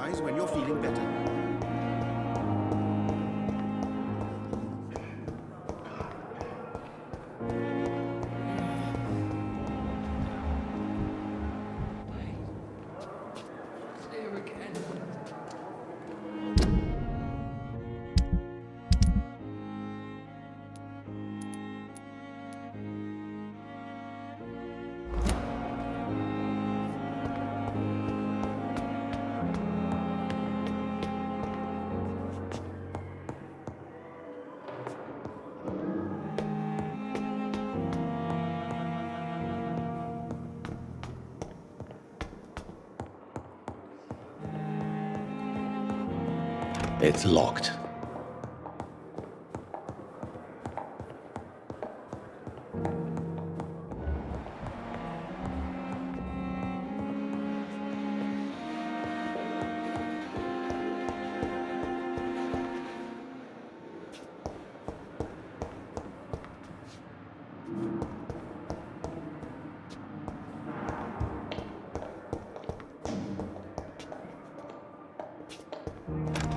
exercise when you're feeling better. It's locked.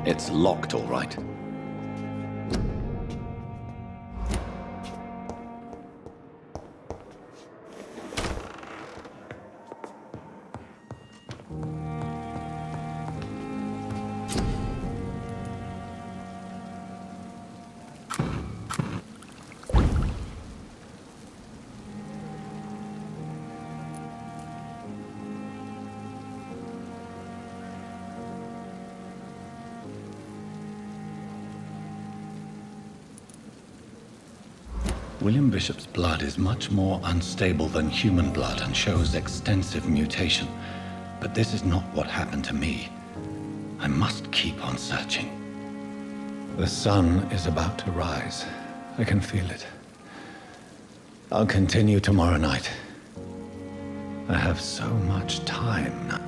It's locked, all right. William Bishop's blood is much more unstable than human blood and shows extensive mutation. But this is not what happened to me. I must keep on searching. The sun is about to rise. I can feel it. I'll continue tomorrow night. I have so much time now.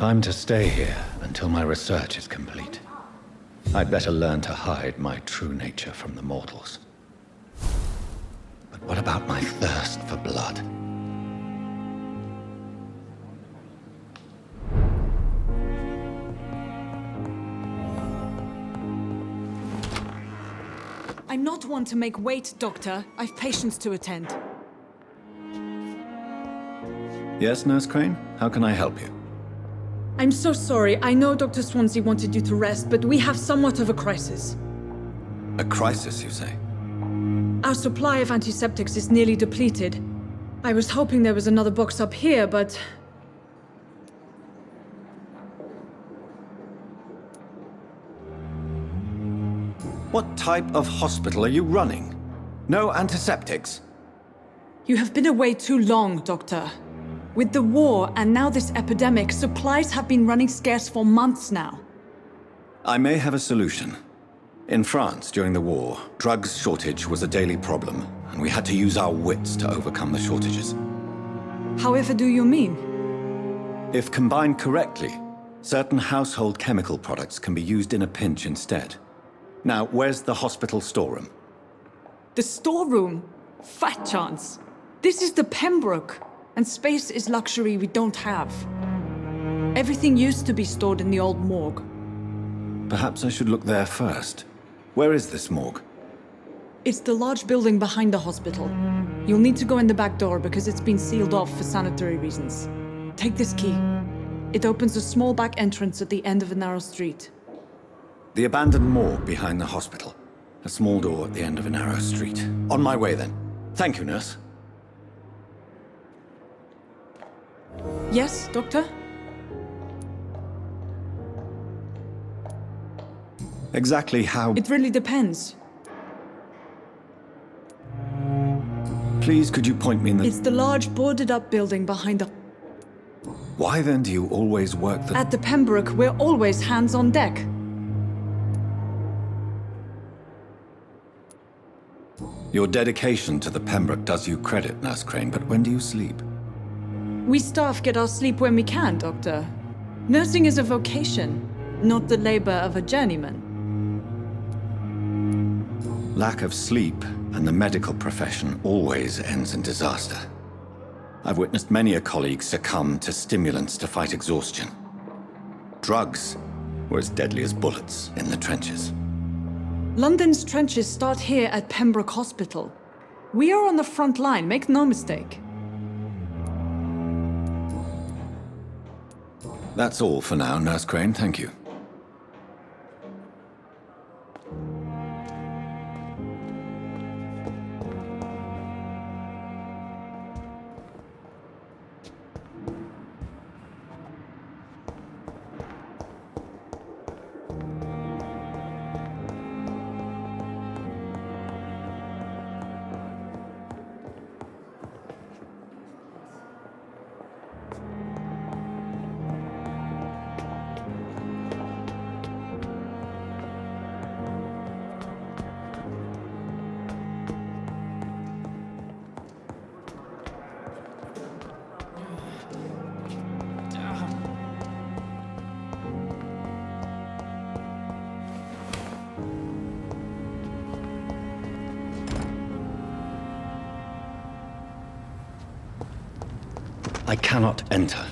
If I'm to stay here until my research is complete, I'd better learn to hide my true nature from the mortals. But what about my thirst for blood? I'm not one to make wait, Doctor. I've patients to attend. Yes, Nurse Crane? How can I help you? I'm so sorry. I know Dr. Swansea wanted you to rest, but we have somewhat of a crisis. A crisis, you say? Our supply of antiseptics is nearly depleted. I was hoping there was another box up here, but... What type of hospital are you running? No antiseptics? You have been away too long, Doctor. With the war and now this epidemic, supplies have been running scarce for months now. I may have a solution. In France, during the war, drugs shortage was a daily problem, and we had to use our wits to overcome the shortages. However do you mean? If combined correctly, certain household chemical products can be used in a pinch instead. Now, where's the hospital storeroom? The storeroom? Fat chance. This is the Pembroke, and space is luxury we don't have. Everything used to be stored in the old morgue. Perhaps I should look there first. Where is this morgue? It's the large building behind the hospital. You'll need to go in the back door because it's been sealed off for sanitary reasons. Take this key. It opens a small back entrance at the end of a narrow street. The abandoned morgue behind the hospital. A small door at the end of a narrow street. On my way then. Thank you, nurse. Yes, Doctor? Exactly how... It really depends. Please, could you point me in the... It's the large boarded-up building behind the... Why then do you always work the... At the Pembroke, we're always hands on deck. Your dedication to the Pembroke does you credit, Nurse Crane, but when do you sleep? We staff get our sleep when we can, Doctor. Nursing is a vocation, not the labor of a journeyman. Lack of sleep and the medical profession always ends in disaster. I've witnessed many a colleague succumb to stimulants to fight exhaustion. Drugs were as deadly as bullets in the trenches. London's trenches start here at Pembroke Hospital. We are on the front line, make no mistake. That's all for now, Nurse Crane, thank you. I cannot enter.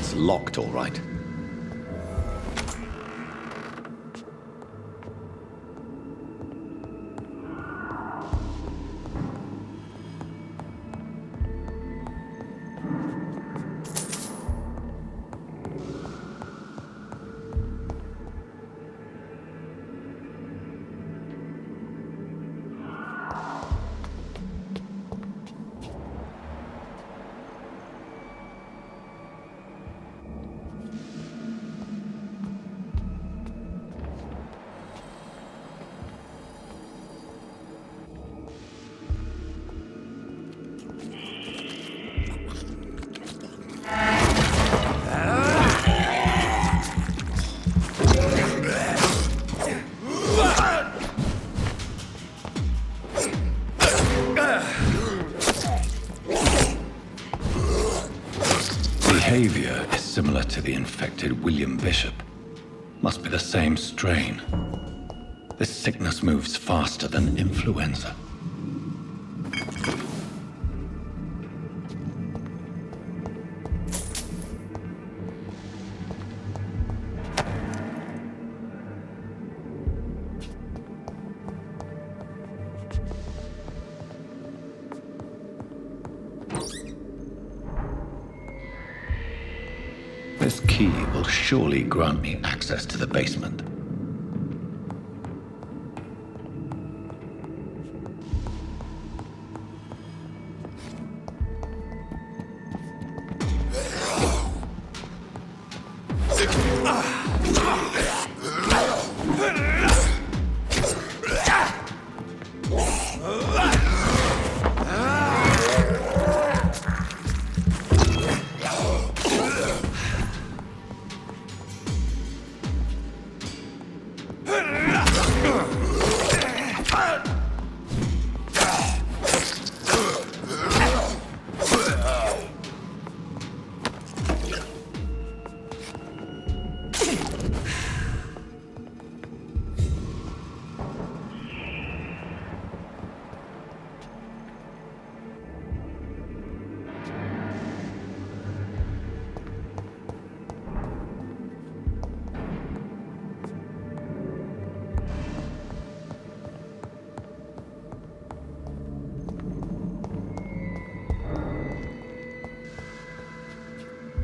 It's locked, all right. Behavior is similar to the infected William Bishop. Must be the same strain. This sickness moves faster than influenza. This key will surely grant me access to the basement.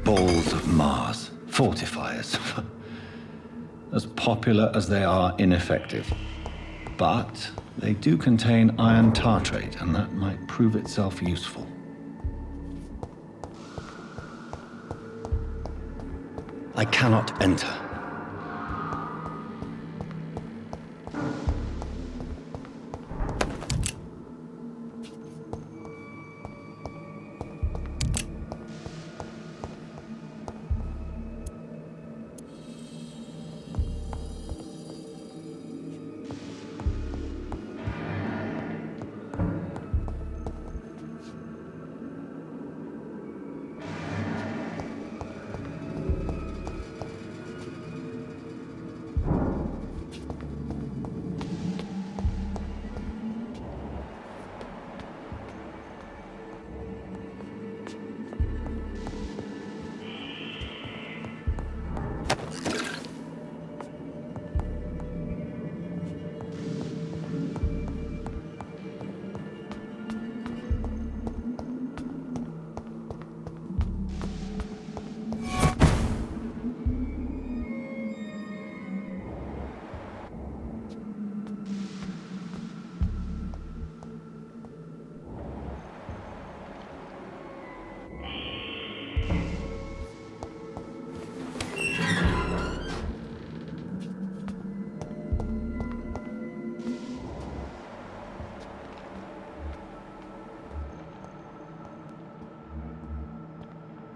Balls of Mars, fortifiers. As popular as they are ineffective. But they do contain iron tartrate, and that might prove itself useful. I cannot enter.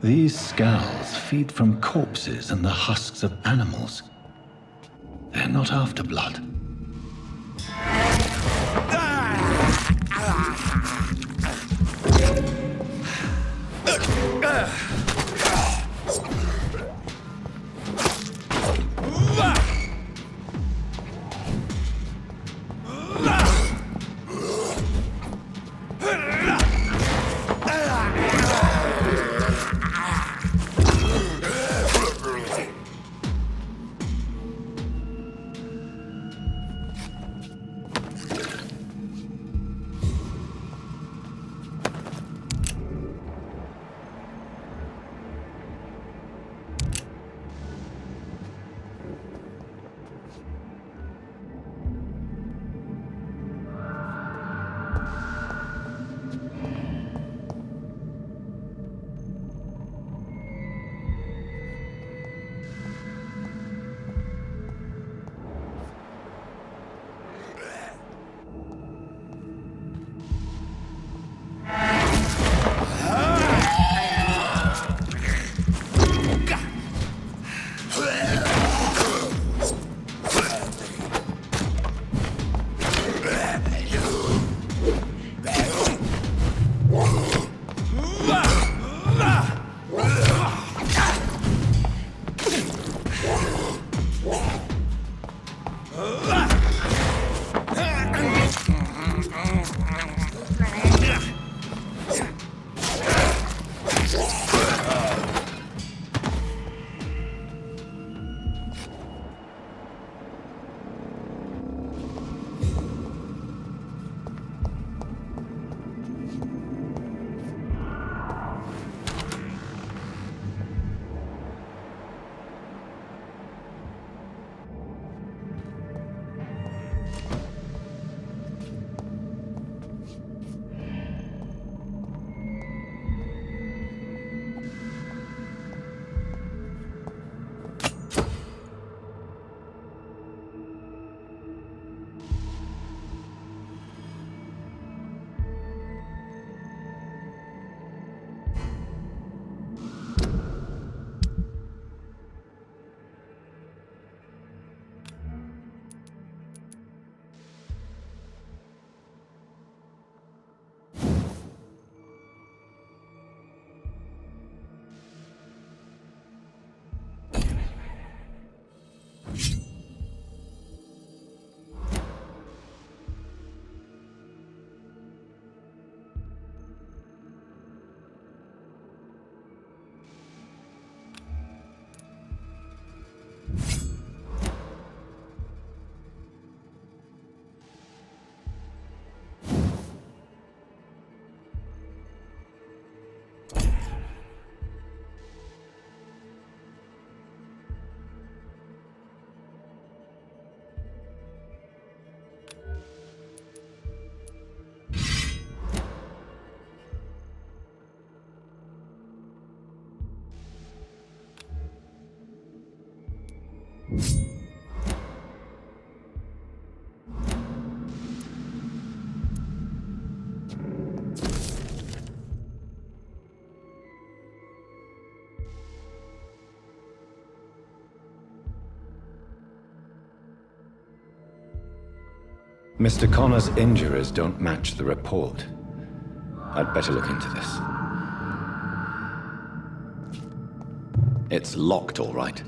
These scowls feed from corpses and the husks of animals. They're not after blood. Mr. Connor's injuries don't match the report. I'd better look into this. It's locked, all right.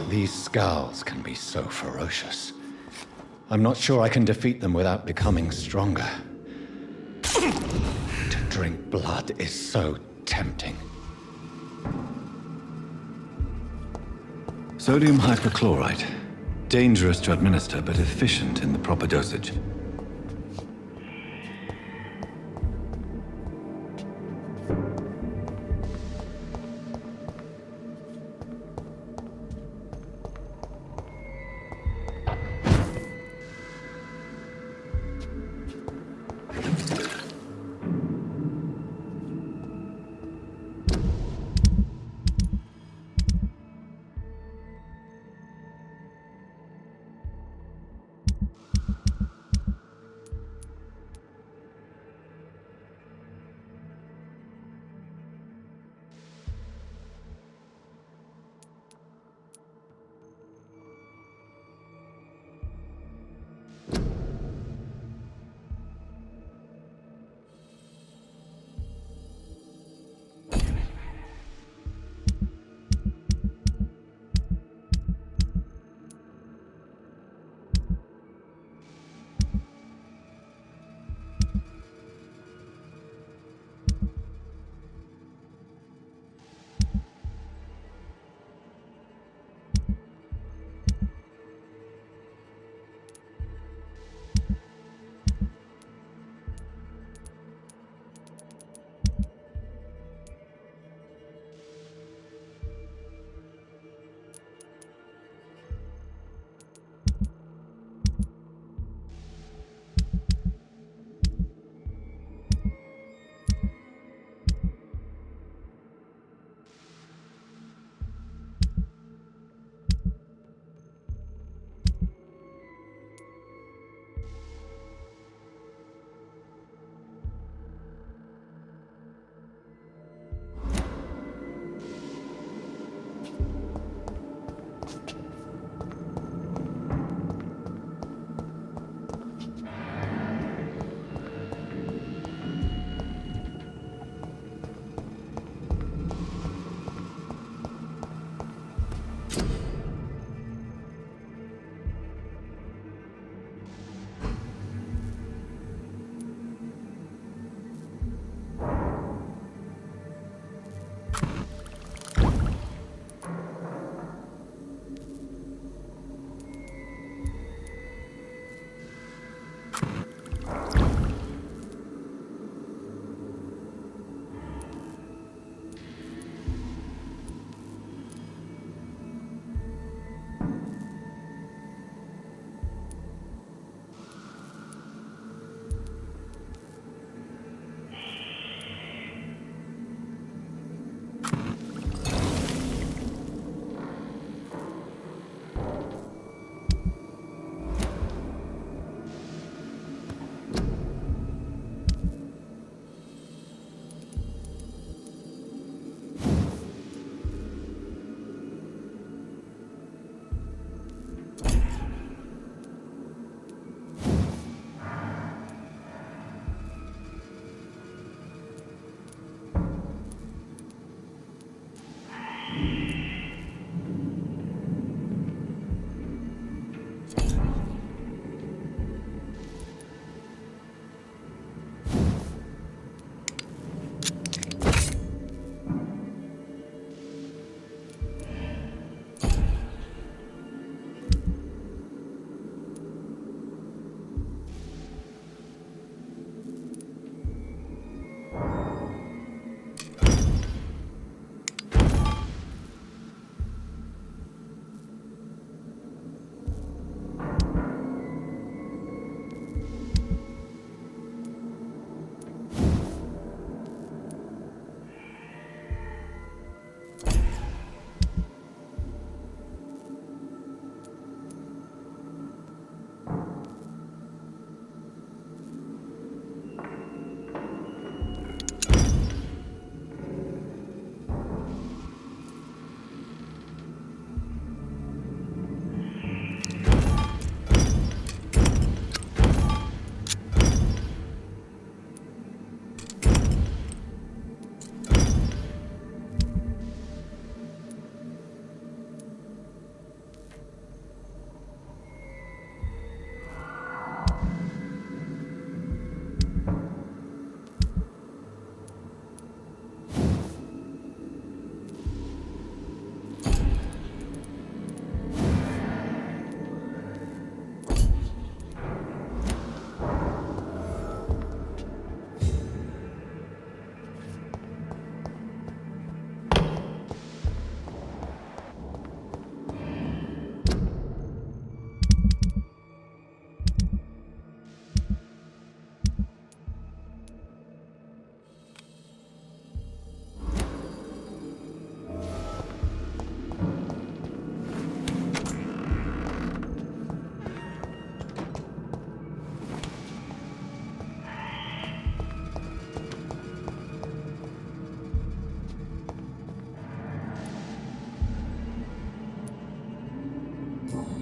These scowls can be so ferocious. I'm not sure I can defeat them without becoming stronger. To drink blood is so tempting. Sodium hypochlorite. Dangerous to administer, but efficient in the proper dosage.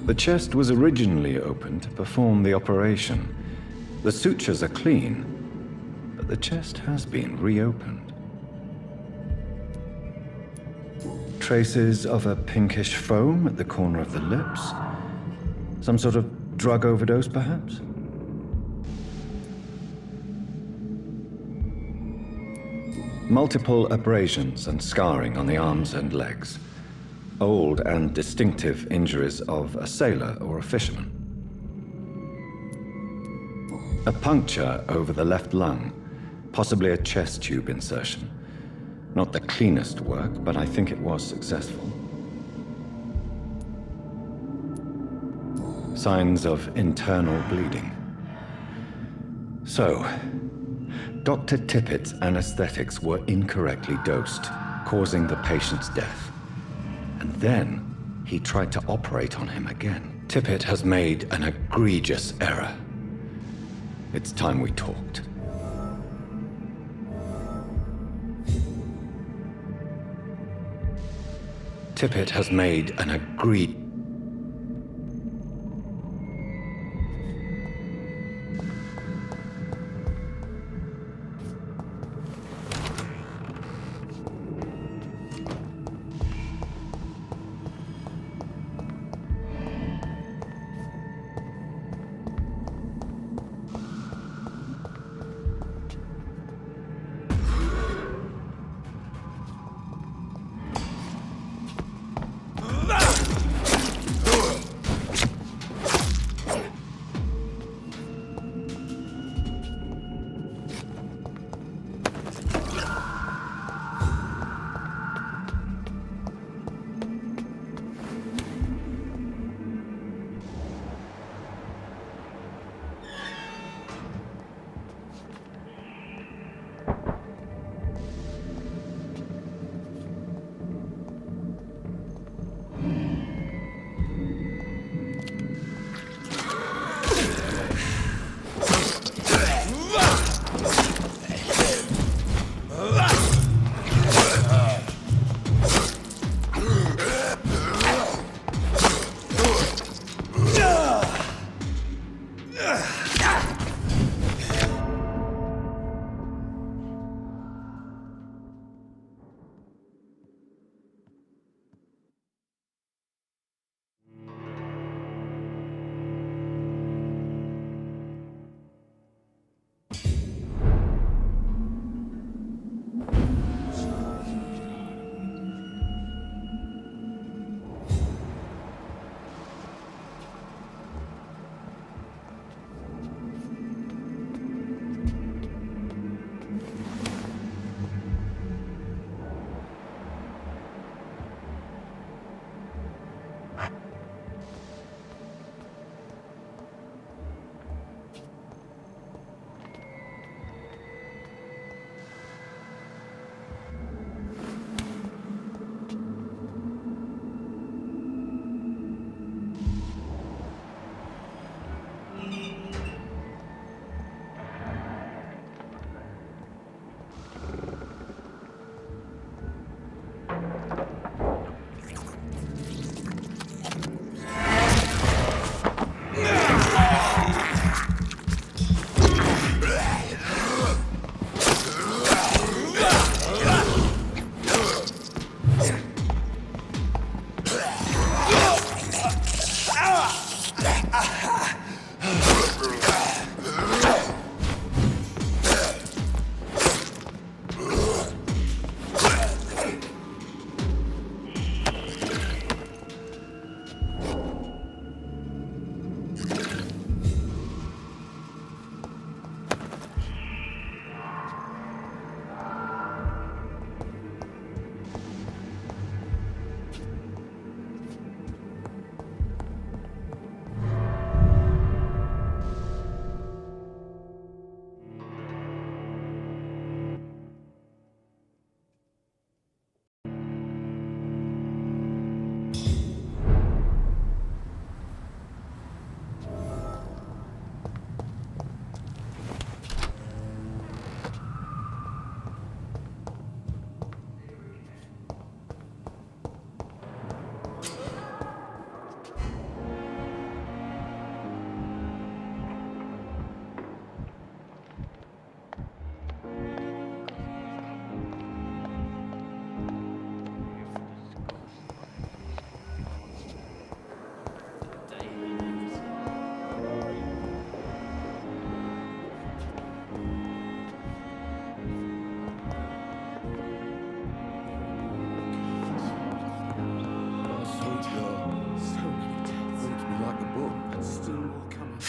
The chest was originally opened to perform the operation. The sutures are clean, but the chest has been reopened. Traces of a pinkish foam at the corner of the lips. Some sort of drug overdose, perhaps? Multiple abrasions and scarring on the arms and legs. Old and distinctive injuries of a sailor or a fisherman. A puncture over the left lung, possibly a chest tube insertion. Not the cleanest work, but I think it was successful. Signs of internal bleeding. So, Dr. Tippett's anesthetics were incorrectly dosed, causing the patient's death. And then he tried to operate on him again. Tippett has made an egregious error. It's time we talked. Tippett has made an egregious...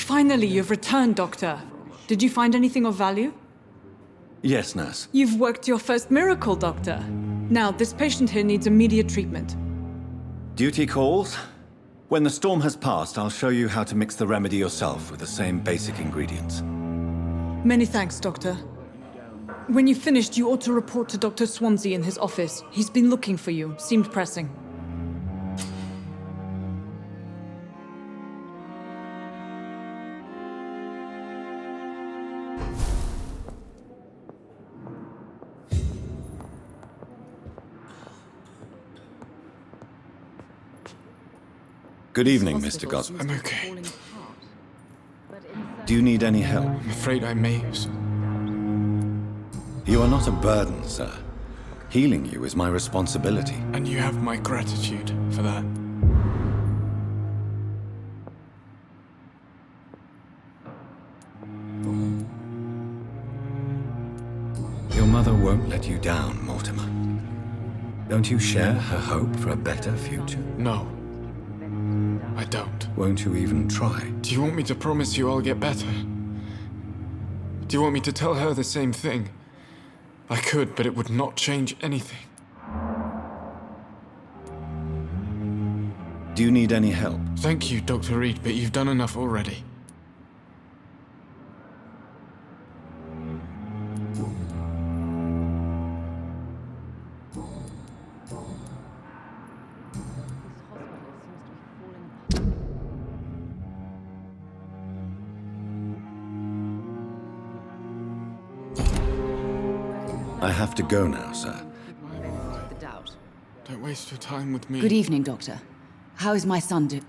Finally, you've returned, Doctor. Did you find anything of value? Yes, nurse. You've worked your first miracle, Doctor. Now, this patient here needs immediate treatment. Duty calls. When the storm has passed, I'll show you how to mix the remedy yourself with the same basic ingredients. Many thanks, Doctor. When you've finished, you ought to report to Dr. Swansea in his office. He's been looking for you. Seemed pressing. Good evening, Mr. Gosling. I'm okay. Do you need any help? I'm afraid I may, sir. You are not a burden, sir. Healing you is my responsibility. And you have my gratitude for that. Your mother won't let you down, Mortimer. Don't you share her hope for a better future? No. I don't. Won't you even try? Do you want me to promise you I'll get better? Do you want me to tell her the same thing? I could, but it would not change anything. Do you need any help? Thank you, Dr. Reed, but you've done enough already. I have to go now, sir. Don't waste your time with me. Good evening, Doctor. How is my son doing?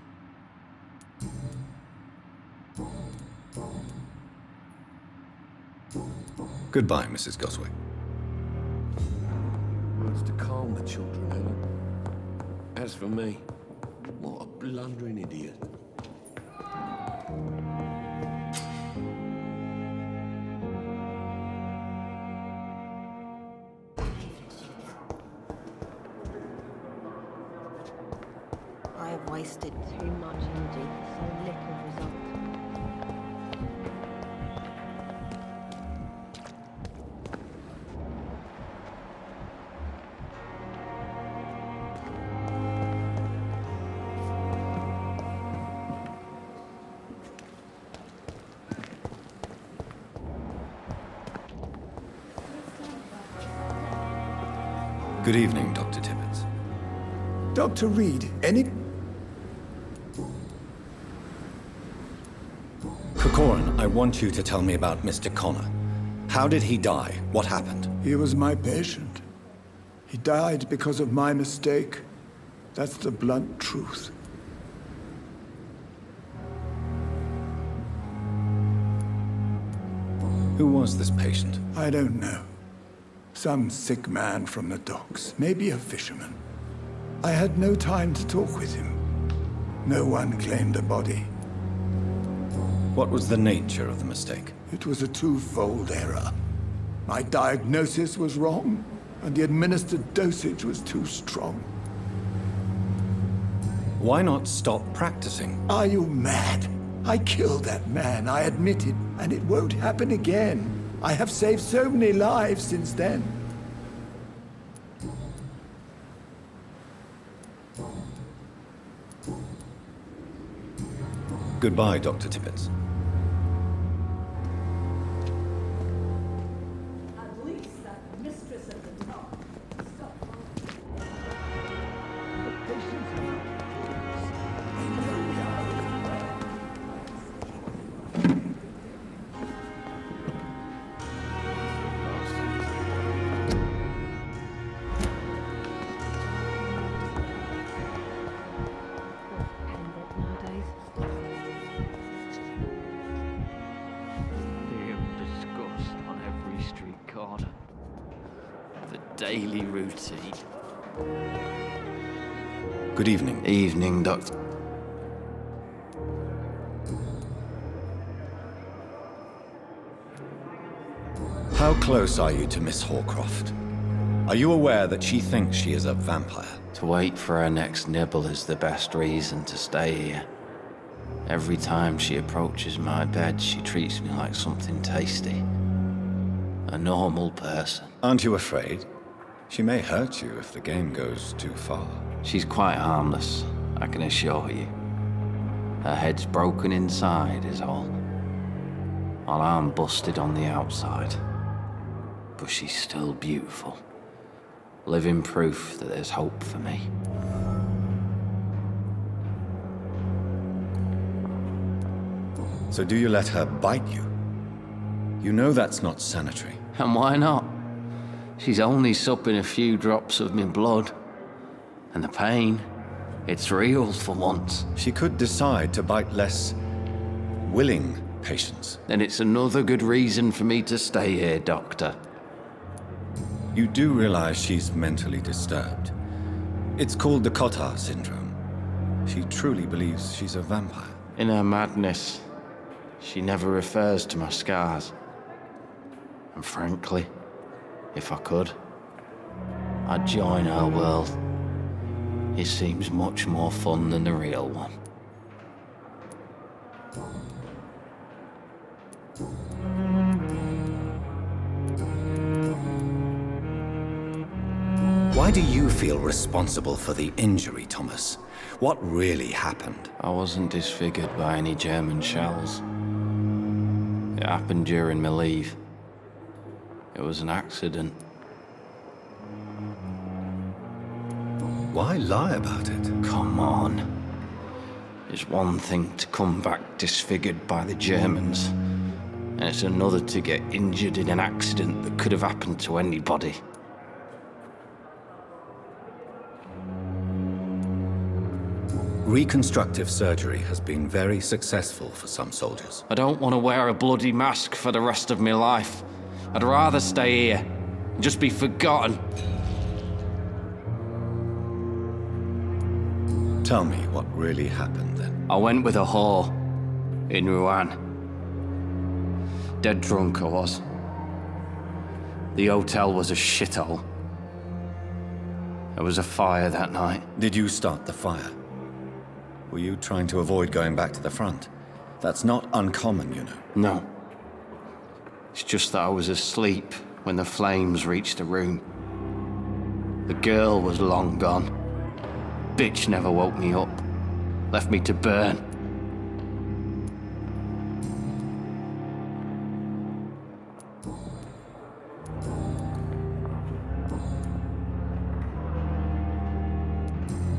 Goodbye, Mrs. Goswick. Words to calm the children, Helen. As for me, what a blundering idiot. I have wasted too much energy for so little result. Good evening, Dr. Tibbets. Dr. Reed, any... Corcoran, I want you to tell me about Mr. Connor. How did he die? What happened? He was my patient. He died because of my mistake. That's the blunt truth. Who was this patient? I don't know. Some sick man from the docks, maybe a fisherman. I had no time to talk with him. No one claimed a body. What was the nature of the mistake? It was a twofold error. My diagnosis was wrong, and the administered dosage was too strong. Why not stop practicing? Are you mad? I killed that man, I admit it, and it won't happen again. I have saved so many lives since then. Goodbye, Dr. Tibbets. At least that mistress at the top. Daily routine. Good evening. Evening, Doctor. How close are you to Miss Horcroft? Are you aware that she thinks she is a vampire? To wait for her next nibble is the best reason to stay here. Every time she approaches my bed, she treats me like something tasty. A normal person. Aren't you afraid? She may hurt you if the game goes too far. She's quite harmless, I can assure you. Her head's broken inside is all. While I'm busted on the outside. But she's still beautiful. Living proof that there's hope for me. So do you let her bite you? You know that's not sanitary. And why not? She's only supping a few drops of my blood. And the pain, it's real for once. She could decide to bite less willing patients. Then it's another good reason for me to stay here, Doctor. You do realize she's mentally disturbed. It's called the Cotard syndrome. She truly believes she's a vampire. In her madness, she never refers to my scars. And frankly, if I could, I'd join her world. It seems much more fun than the real one. Why do you feel responsible for the injury, Thomas? What really happened? I wasn't disfigured by any German shells. It happened during my leave. It was an accident. Why lie about it? Come on. It's one thing to come back disfigured by the Germans, and it's another to get injured in an accident that could have happened to anybody. Reconstructive surgery has been very successful for some soldiers. I don't want to wear a bloody mask for the rest of my life. I'd rather stay here and just be forgotten. Tell me what really happened then. I went with a whore in Rouen. Dead drunk I was. The hotel was a shithole. There was a fire that night. Did you start the fire? Were you trying to avoid going back to the front? That's not uncommon, you know. No. It's just that I was asleep when the flames reached the room. The girl was long gone. Bitch never woke me up. Left me to burn.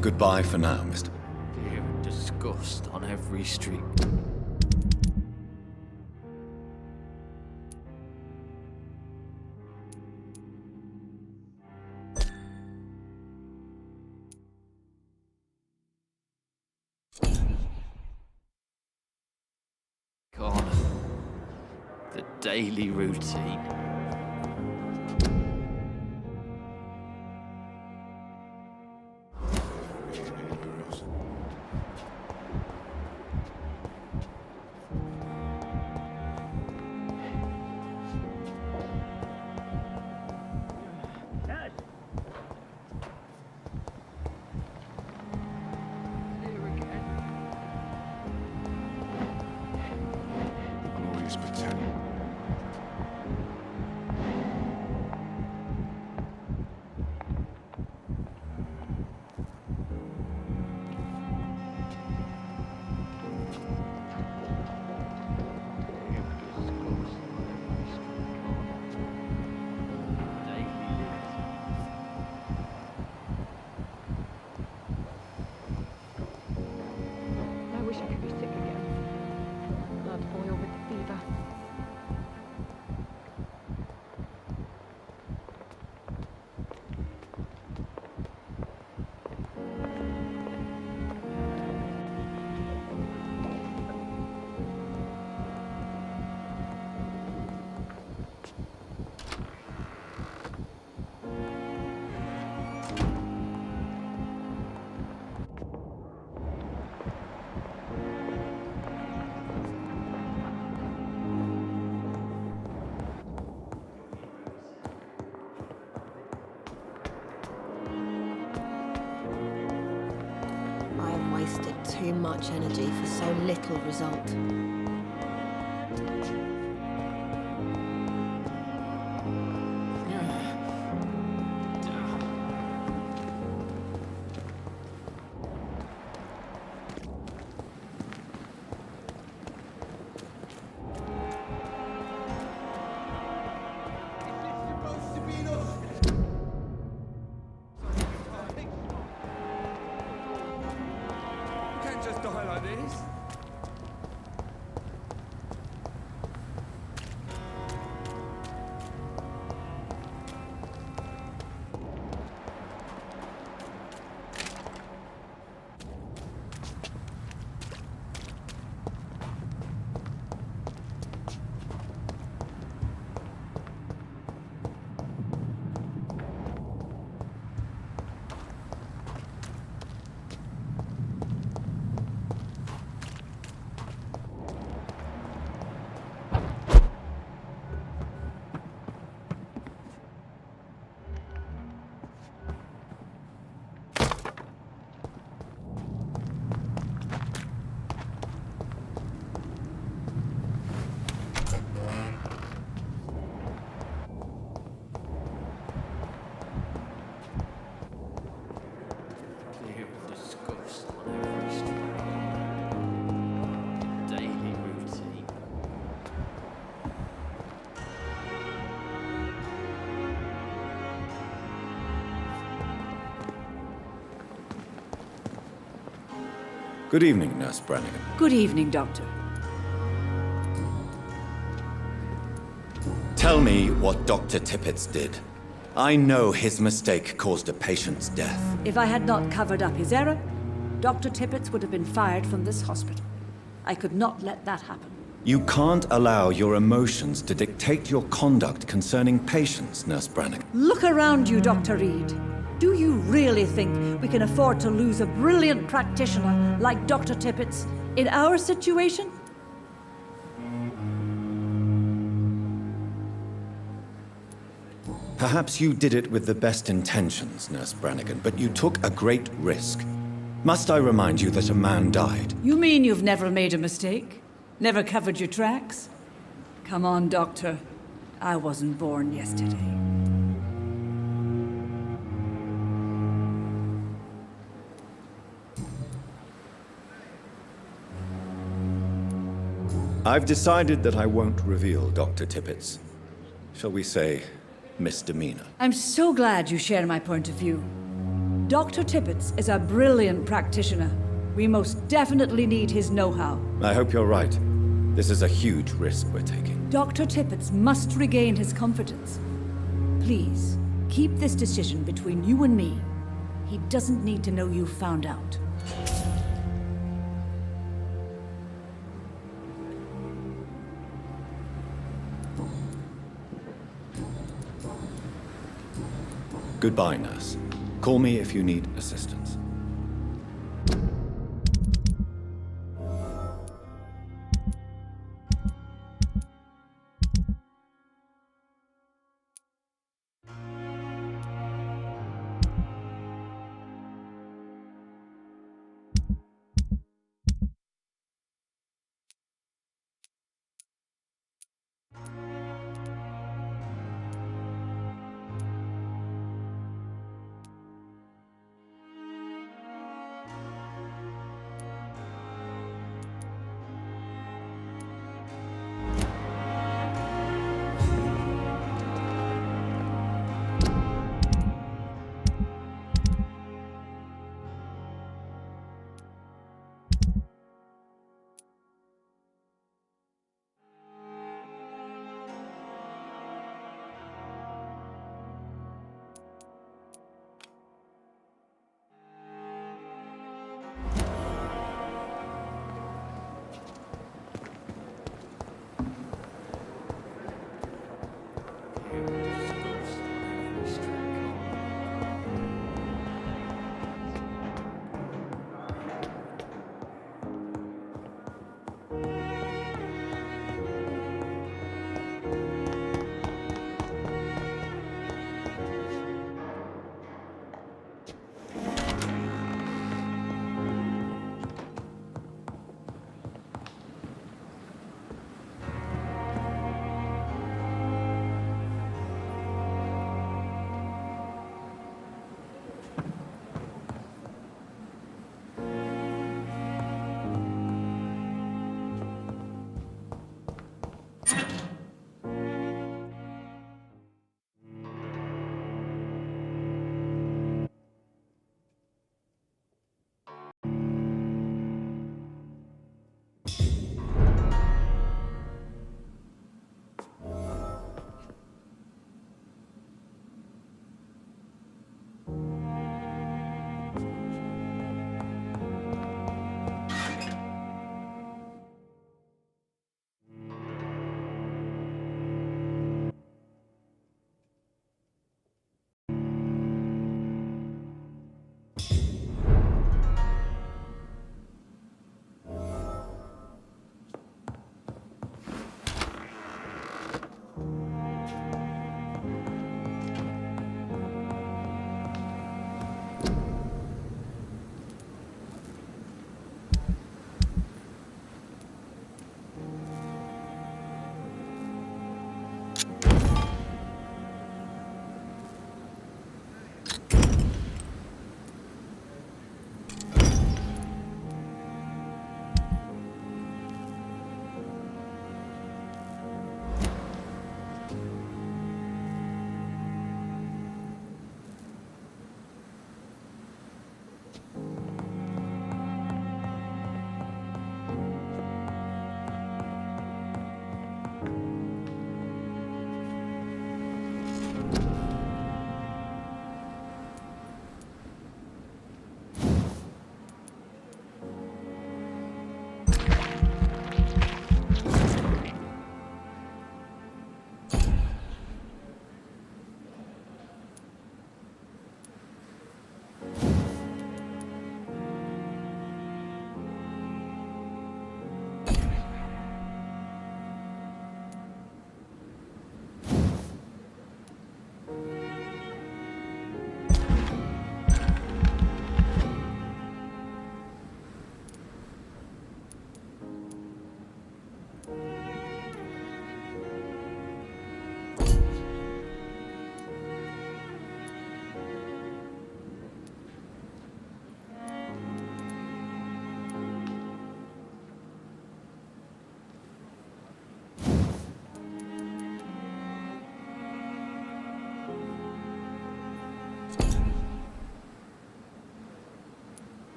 Goodbye for now, mister. Fear and disgust on every street. Corner. The daily routine. wasted too much energy for so little result. Just die like this. Good evening, Nurse Brannigan. Good evening, Doctor. Tell me what Dr. Tippett did. I know his mistake caused a patient's death. If I had not covered up his error, Dr. Tippett would have been fired from this hospital. I could not let that happen. You can't allow your emotions to dictate your conduct concerning patients, Nurse Brannigan. Look around you, Dr. Reed. Do you really think we can afford to lose a brilliant practitioner like Dr. Tippett's in our situation? Perhaps you did it with the best intentions, Nurse Brannigan, but you took a great risk. Must I remind you that a man died? You mean you've never made a mistake? Never covered your tracks? Come on, Doctor. I wasn't born yesterday. I've decided that I won't reveal Dr. Tippett's, shall we say, misdemeanor. I'm so glad you share my point of view. Dr. Tippett is a brilliant practitioner. We most definitely need his know-how. I hope you're right. This is a huge risk we're taking. Dr. Tippett must regain his confidence. Please, keep this decision between you and me. He doesn't need to know you found out. Goodbye, nurse. Call me if you need assistance.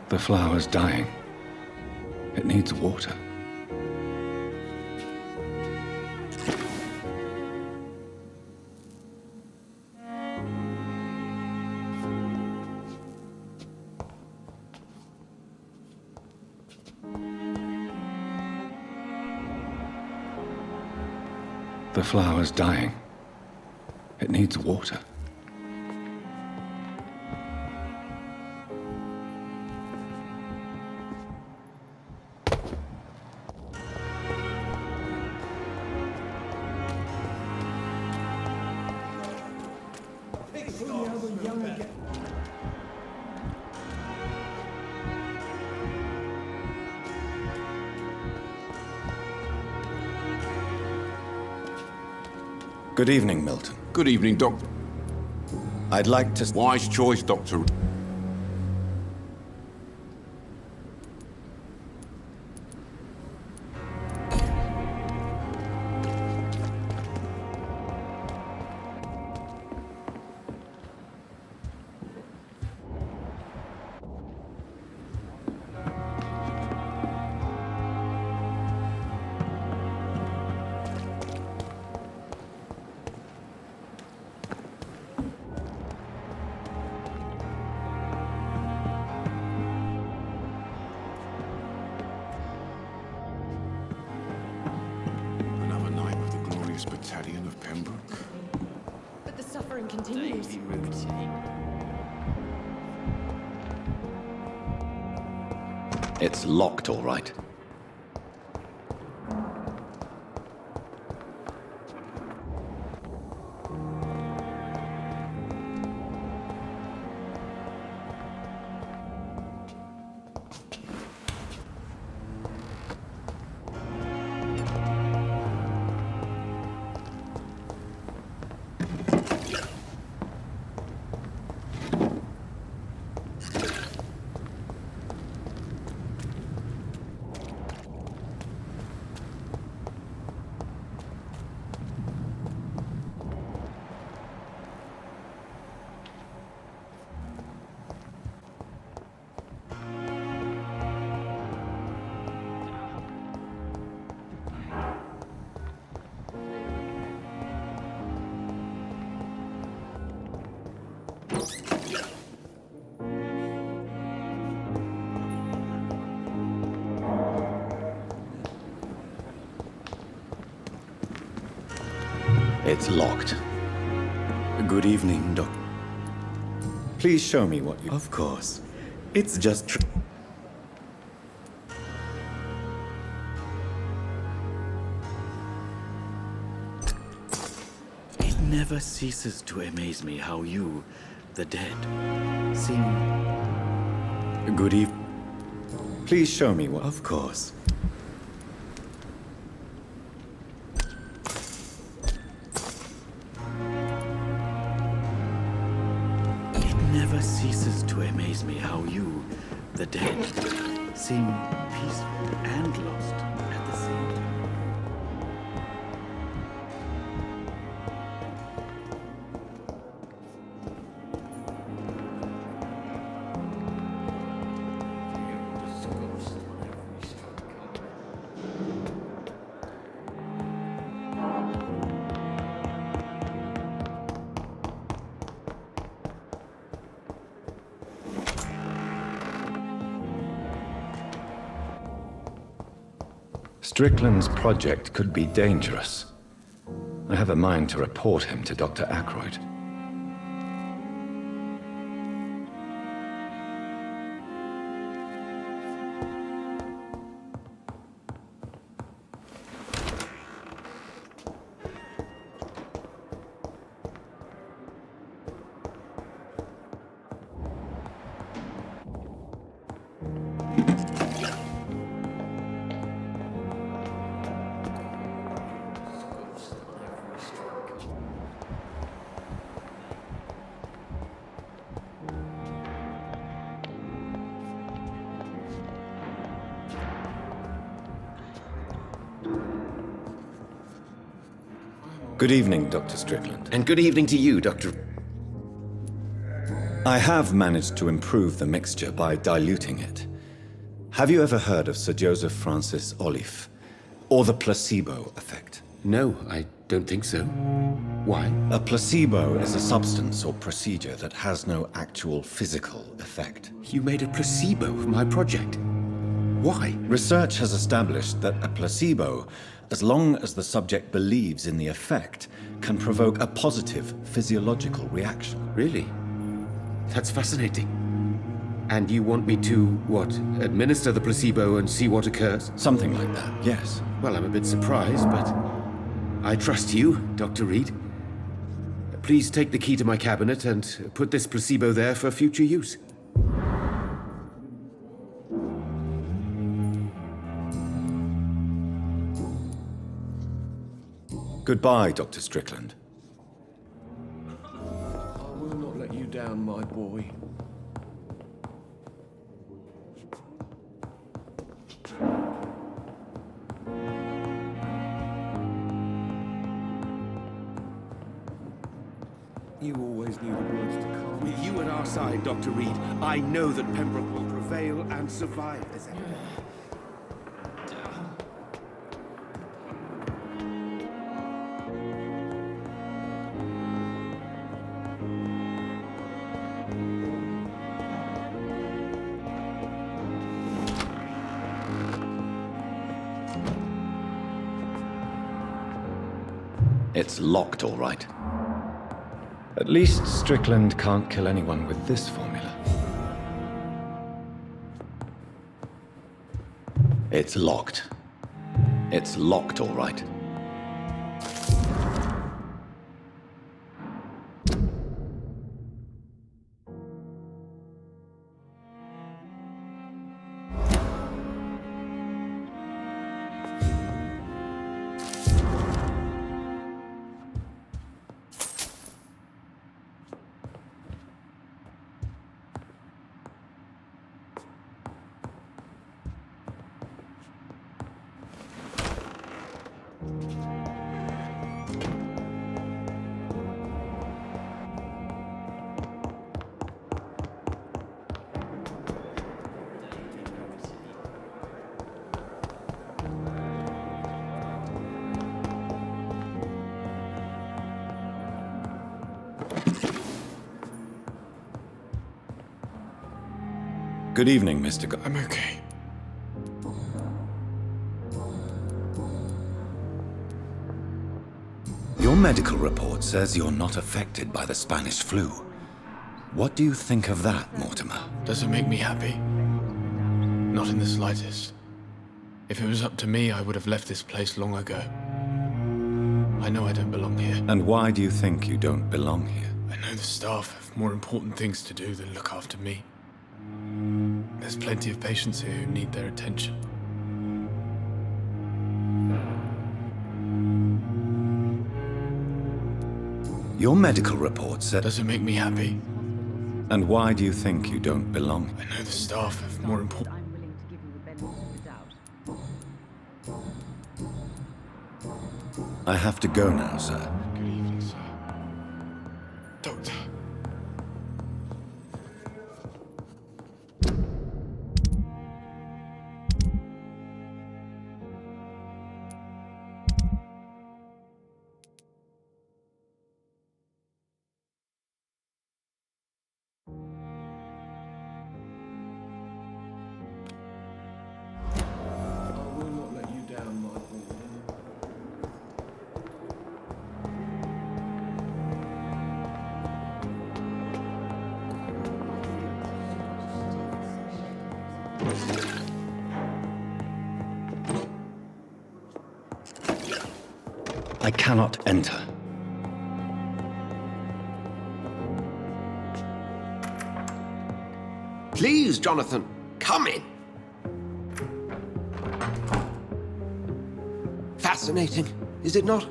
The flower's dying. It needs water. The flower's dying. It needs water. Good evening, Milton. Good evening, Doctor. I'd like to... Wise choice, Doctor. Another night with the glorious battalion of Pembroke. But the suffering continues. It's locked, all right. It's locked. Good evening, Doc. Please show me what you... Of course. It's just... It never ceases to amaze me how you, the dead, seem... Good evening. Please show me what... Of course. Never ceases to amaze me how you, the dead, seem peaceful and lost at the same time. Strickland's project could be dangerous. I have a mind to report him to Dr. Ackroyd. Good evening, Dr. Strickland. And good evening to you, Dr. I have managed to improve the mixture by diluting it. Have you ever heard of Sir Joseph Francis Olive, or the placebo effect? No, I don't think so. Why? A placebo is a substance or procedure that has no actual physical effect. You made a placebo of my project. Why? Research has established that a placebo, as long as the subject believes in the effect, can provoke a positive physiological reaction. Really? That's fascinating. And you want me to, what, administer the placebo and see what occurs? Something like that, yes. Well, I'm a bit surprised, but I trust you, Dr. Reed. Please take the key to my cabinet and put this placebo there for future use. Goodbye, Dr. Strickland. I will not let you down, my boy. You always knew the words to come. With you at our side, Dr. Reed, I know that Pembroke will prevail and survive this epidemic. It's locked, all right. At least Strickland can't kill anyone with this formula. It's locked. It's locked, all right. Good evening, Mr. I'm okay. Your medical report says you're not affected by the Spanish flu. What do you think of that, Mortimer? Does it make me happy? Not in the slightest. If it was up to me, I would have left this place long ago. I know I don't belong here. And why do you think you don't belong here? I know the staff have more important things to do than look after me. There's plenty of patients here who need their attention. Your medical report said... Does it make me happy? And why do you think you don't belong? I know the staff have more important... I'm willing to give you the benefit of the doubt. I have to go now, sir. Good evening, sir. Doctor. I cannot enter. Please, Jonathan, come in. Fascinating, is it not?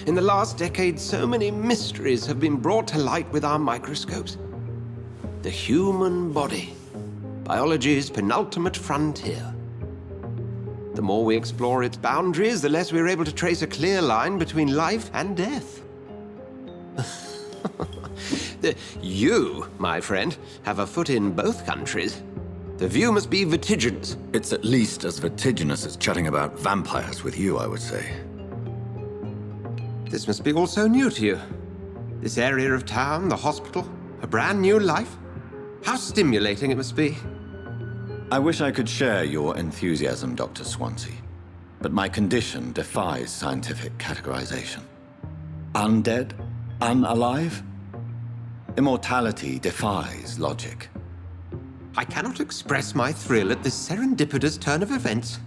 In the last decade, so many mysteries have been brought to light with our microscopes. The human body, biology's penultimate frontier. The more we explore its boundaries, the less we're able to trace a clear line between life and death. You, my friend, have a foot in both countries. The view must be vertiginous. It's at least as vertiginous as chatting about vampires with you, I would say. This must be all so new to you. This area of town, the hospital, a brand new life. How stimulating it must be. I wish I could share your enthusiasm, Dr. Swansea, but my condition defies scientific categorization. Undead? Unalive? Immortality defies logic. I cannot express my thrill at this serendipitous turn of events.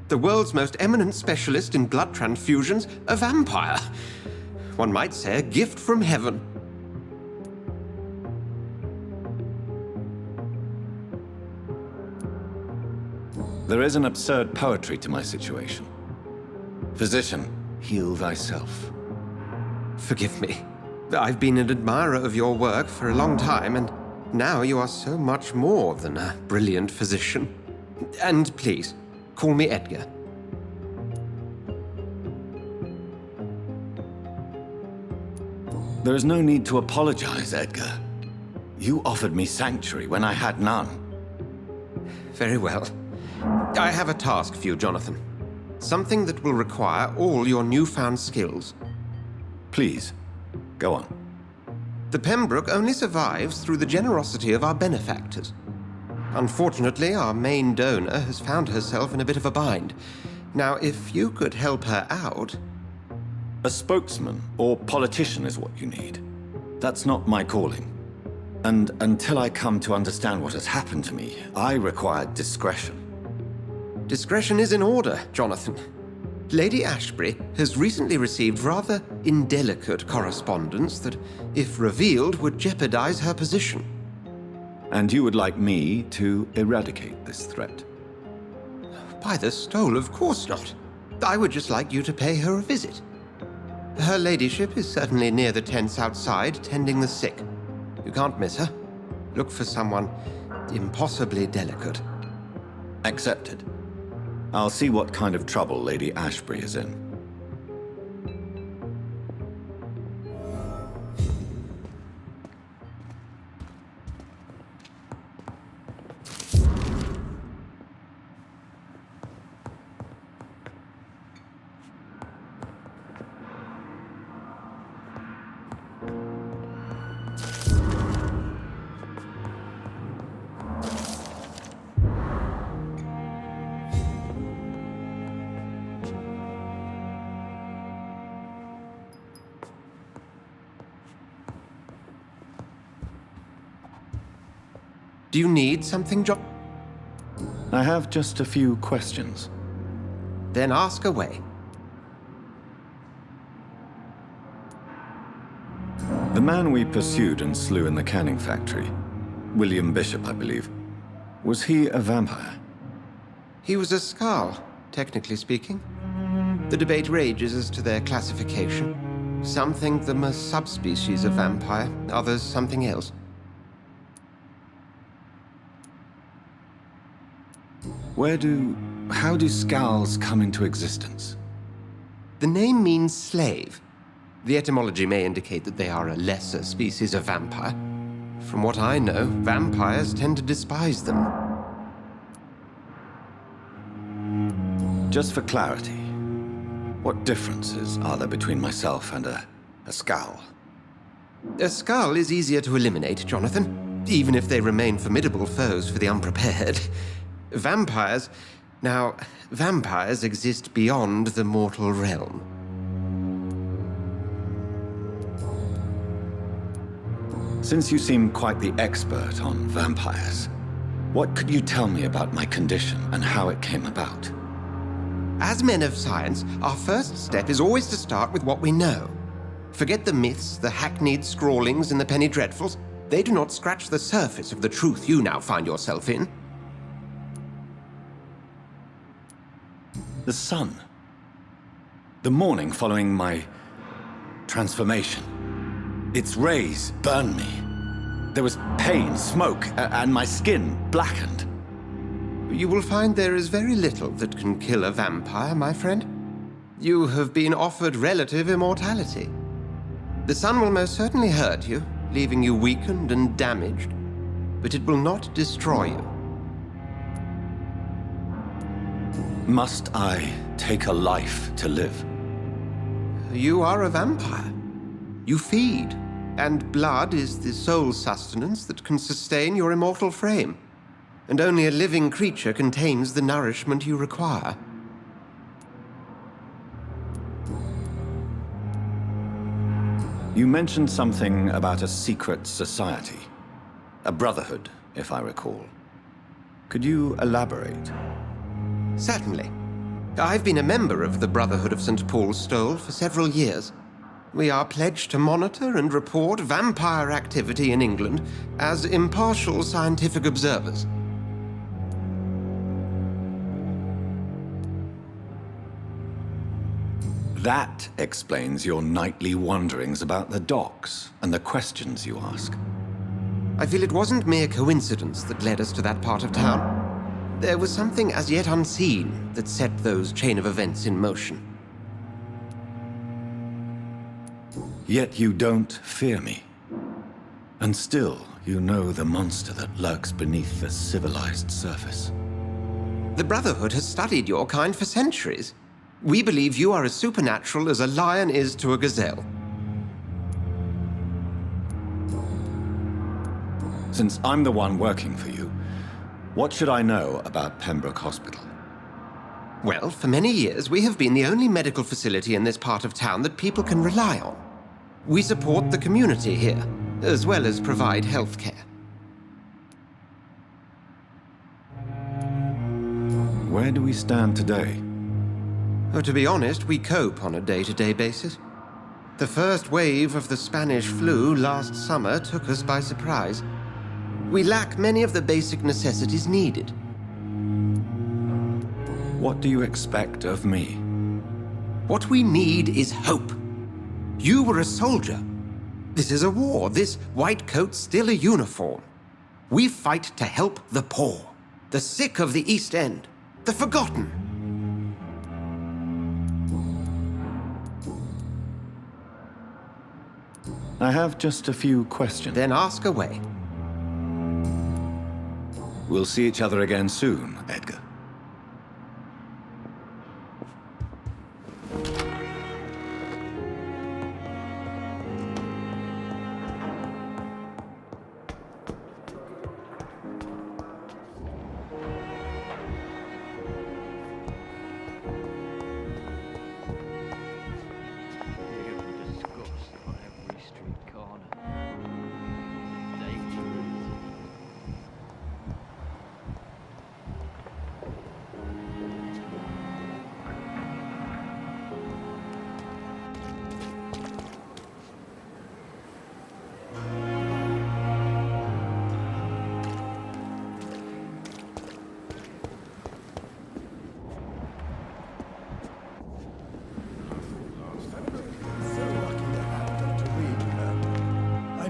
The world's most eminent specialist in blood transfusions, a vampire. One might say a gift from heaven. There is an absurd poetry to my situation. Physician, heal thyself. Forgive me. I've been an admirer of your work for a long time, and now you are so much more than a brilliant physician. And please, call me Edgar. There is no need to apologize, Edgar. You offered me sanctuary when I had none. Very well. I have a task for you, Jonathan. Something that will require all your newfound skills. Please, go on. The Pembroke only survives through the generosity of our benefactors. Unfortunately, our main donor has found herself in a bit of a bind. Now, if you could help her out... A spokesman or politician is what you need. That's not my calling. And until I come to understand what has happened to me, I require discretion. Discretion is in order, Jonathan. Lady Ashbury has recently received rather indelicate correspondence that, if revealed, would jeopardize her position. And you would like me to eradicate this threat? By the stole, of course not. I would just like you to pay her a visit. Her ladyship is certainly near the tents outside, tending the sick. You can't miss her. Look for someone impossibly delicate. Accepted. I'll see what kind of trouble Lady Ashbury is in. Do you need something, John? I have just a few questions. Then ask away. The man we pursued and slew in the canning factory, William Bishop, I believe, was he a vampire? He was a Skald, technically speaking. The debate rages as to their classification. Some think them a subspecies of vampire, others something else. How do Skalds come into existence? The name means slave. The etymology may indicate that they are a lesser species of vampire. From what I know, vampires tend to despise them. Just for clarity, what differences are there between myself and a Skald? A Skald is easier to eliminate, Jonathan, even if they remain formidable foes for the unprepared. Vampires exist beyond the mortal realm. Since you seem quite the expert on vampires, what could you tell me about my condition and how it came about? As men of science, our first step is always to start with what we know. Forget the myths, the hackneyed scrawlings, and the penny dreadfuls. They do not scratch the surface of the truth you now find yourself in. The sun. The morning following my transformation. Its rays burned me. There was pain, smoke, and my skin blackened. You will find there is very little that can kill a vampire, my friend. You have been offered relative immortality. The sun will most certainly hurt you, leaving you weakened and damaged, but it will not destroy you. Must I take a life to live? You are a vampire. You feed, and blood is the sole sustenance that can sustain your immortal frame. And only a living creature contains the nourishment you require. You mentioned something about a secret society. A brotherhood, if I recall. Could you elaborate? Certainly. I've been a member of the Brotherhood of St. Paul's Stole for several years. We are pledged to monitor and report vampire activity in England as impartial scientific observers. That explains your nightly wanderings about the docks and the questions you ask. I feel it wasn't mere coincidence that led us to that part of town. There was something as yet unseen that set those chain of events in motion. Yet you don't fear me. And still, you know the monster that lurks beneath the civilized surface. The Brotherhood has studied your kind for centuries. We believe you are as supernatural as a lion is to a gazelle. Since I'm the one working for you, what should I know about Pembroke Hospital? Well, for many years, we have been the only medical facility in this part of town that people can rely on. We support the community here, as well as provide health care. Where do we stand today? Oh, to be honest, we cope on a day-to-day basis. The first wave of the Spanish flu last summer took us by surprise. We lack many of the basic necessities needed. What do you expect of me? What we need is hope. You were a soldier. This is a war. This white coat's still a uniform. We fight to help the poor, the sick of the East End, the forgotten. I have just a few questions. Then ask away. We'll see each other again soon, Edgar.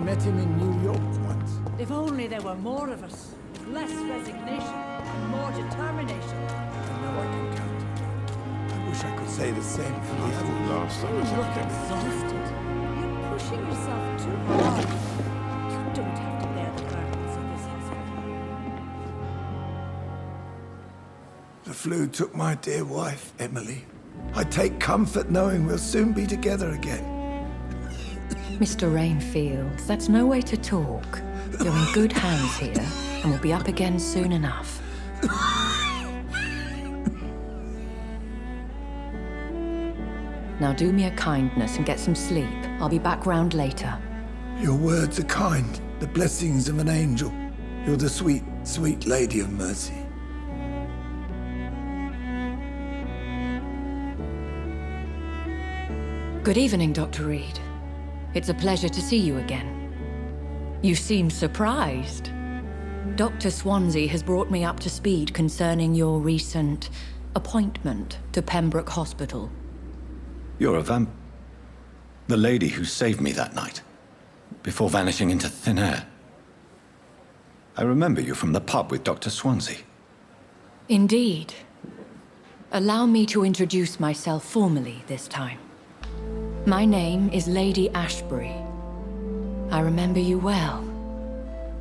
Met him in New York once. If only there were more of us, with less resignation and more determination. I know I can count on you. I wish I could say the same for the others. Last time You was look academic. exhausted. You're pushing yourself too hard. You don't have to bear the burdens of this hospital. The flu took my dear wife, Emily. I take comfort knowing we'll soon be together again. Mr. Rainfield, that's no way to talk. You're in good hands here, and we'll be up again soon enough. Now do me a kindness and get some sleep. I'll be back round later. Your words are kind, the blessings of an angel. You're the sweet, sweet Lady of Mercy. Good evening, Dr. Reed. It's a pleasure to see you again. You seem surprised. Dr. Swansea has brought me up to speed concerning your recent appointment to Pembroke Hospital. You're a the lady who saved me that night, before vanishing into thin air. I remember you from the pub with Dr. Swansea. Indeed. Allow me to introduce myself formally this time. My name is Lady Ashbury. I remember you well,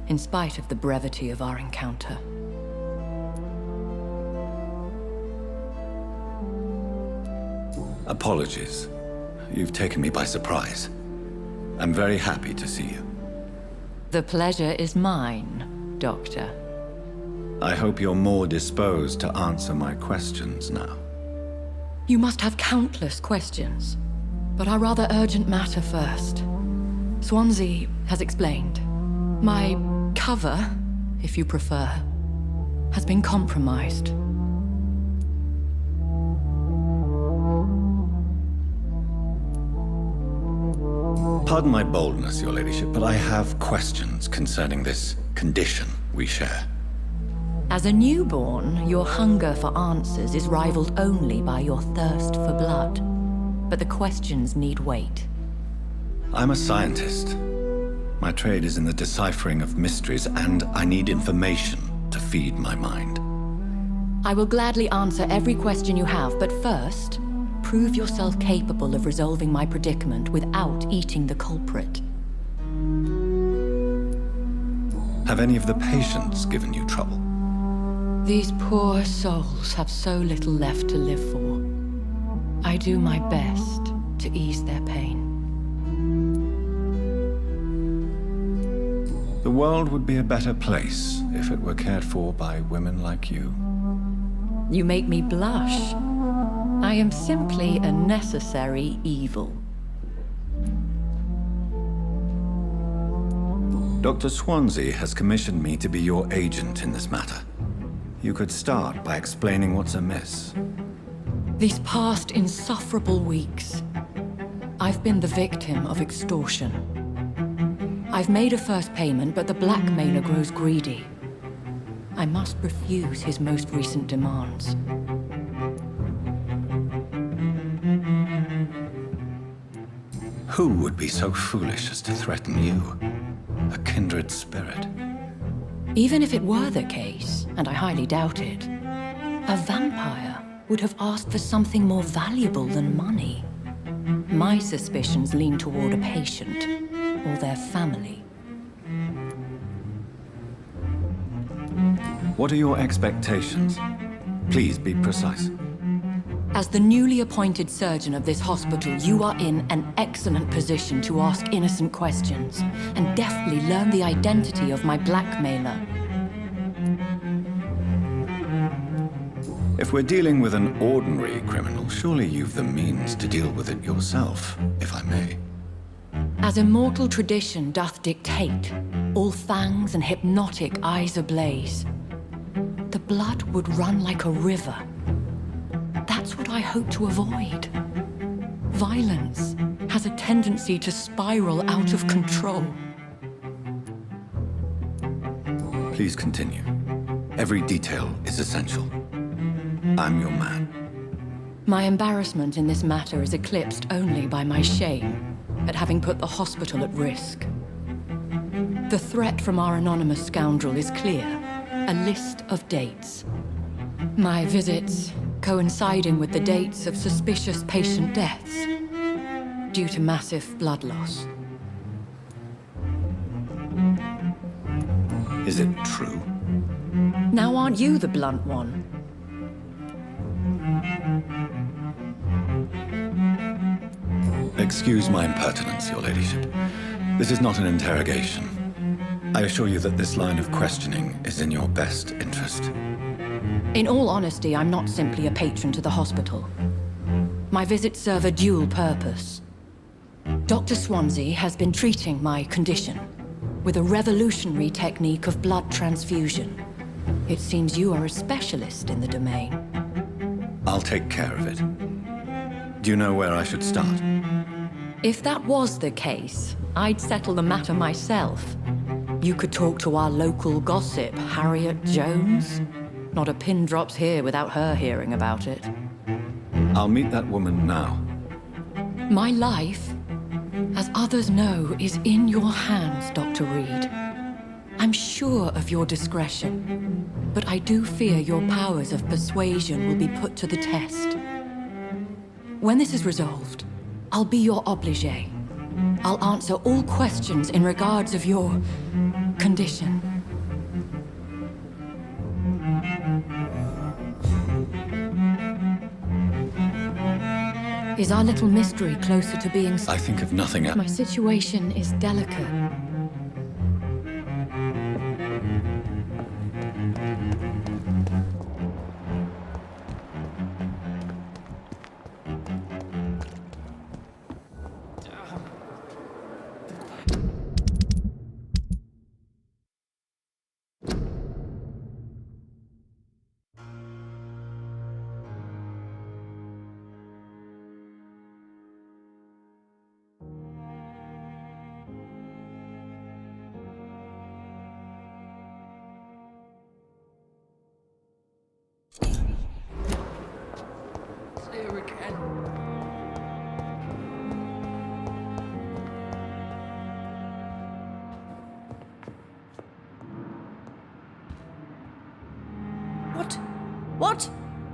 in spite of the brevity of our encounter. Apologies. You've taken me by surprise. I'm very happy to see you. The pleasure is mine, Doctor. I hope you're more disposed to answer my questions now. You must have countless questions, but our rather urgent matter first. Swansea has explained. My cover, if you prefer, has been compromised. Pardon my boldness, Your Ladyship, but I have questions concerning this condition we share. As a newborn, your hunger for answers is rivaled only by your thirst for blood. But the questions need wait. I'm a scientist. My trade is in the deciphering of mysteries, and I need information to feed my mind. I will gladly answer every question you have, but first, prove yourself capable of resolving my predicament without eating the culprit. Have any of the patients given you trouble? These poor souls have so little left to live for. I do my best to ease their pain. The world would be a better place if it were cared for by women like you. You make me blush. I am simply a necessary evil. Dr. Swansea has commissioned me to be your agent in this matter. You could start by explaining what's amiss. These past insufferable weeks, I've been the victim of extortion. I've made a first payment, but the blackmailer grows greedy. I must refuse his most recent demands. Who would be so foolish as to threaten you? A kindred spirit. Even if it were the case, and I highly doubt it, a vampire would have asked for something more valuable than money. My suspicions lean toward a patient or their family. What are your expectations? Please be precise. As the newly appointed surgeon of this hospital, you are in an excellent position to ask innocent questions and deftly learn the identity of my blackmailer. If we're dealing with an ordinary criminal, surely you've the means to deal with it yourself, if I may. As immortal tradition doth dictate, all fangs and hypnotic eyes ablaze, the blood would run like a river. That's what I hope to avoid. Violence has a tendency to spiral out of control. Please continue. Every detail is essential. I'm your man. My embarrassment in this matter is eclipsed only by my shame at having put the hospital at risk. The threat from our anonymous scoundrel is clear. A list of dates. My visits coinciding with the dates of suspicious patient deaths due to massive blood loss. Is it true? Now aren't you the blunt one? Excuse my impertinence, Your Ladyship. This is not an interrogation. I assure you that this line of questioning is in your best interest. In all honesty, I'm not simply a patron to the hospital. My visits serve a dual purpose. Dr. Swansea has been treating my condition with a revolutionary technique of blood transfusion. It seems you are a specialist in the domain. I'll take care of it. Do you know where I should start? If that was the case, I'd settle the matter myself. You could talk to our local gossip, Harriet Jones. Not a pin drops here without her hearing about it. I'll meet that woman now. My life, as others know, is in your hands, Dr. Reed. I'm sure of your discretion, but I do fear your powers of persuasion will be put to the test. When this is resolved, I'll be your obligé. I'll answer all questions in regards of your condition. Is our little mystery closer to being... I think of nothing else. My situation is delicate.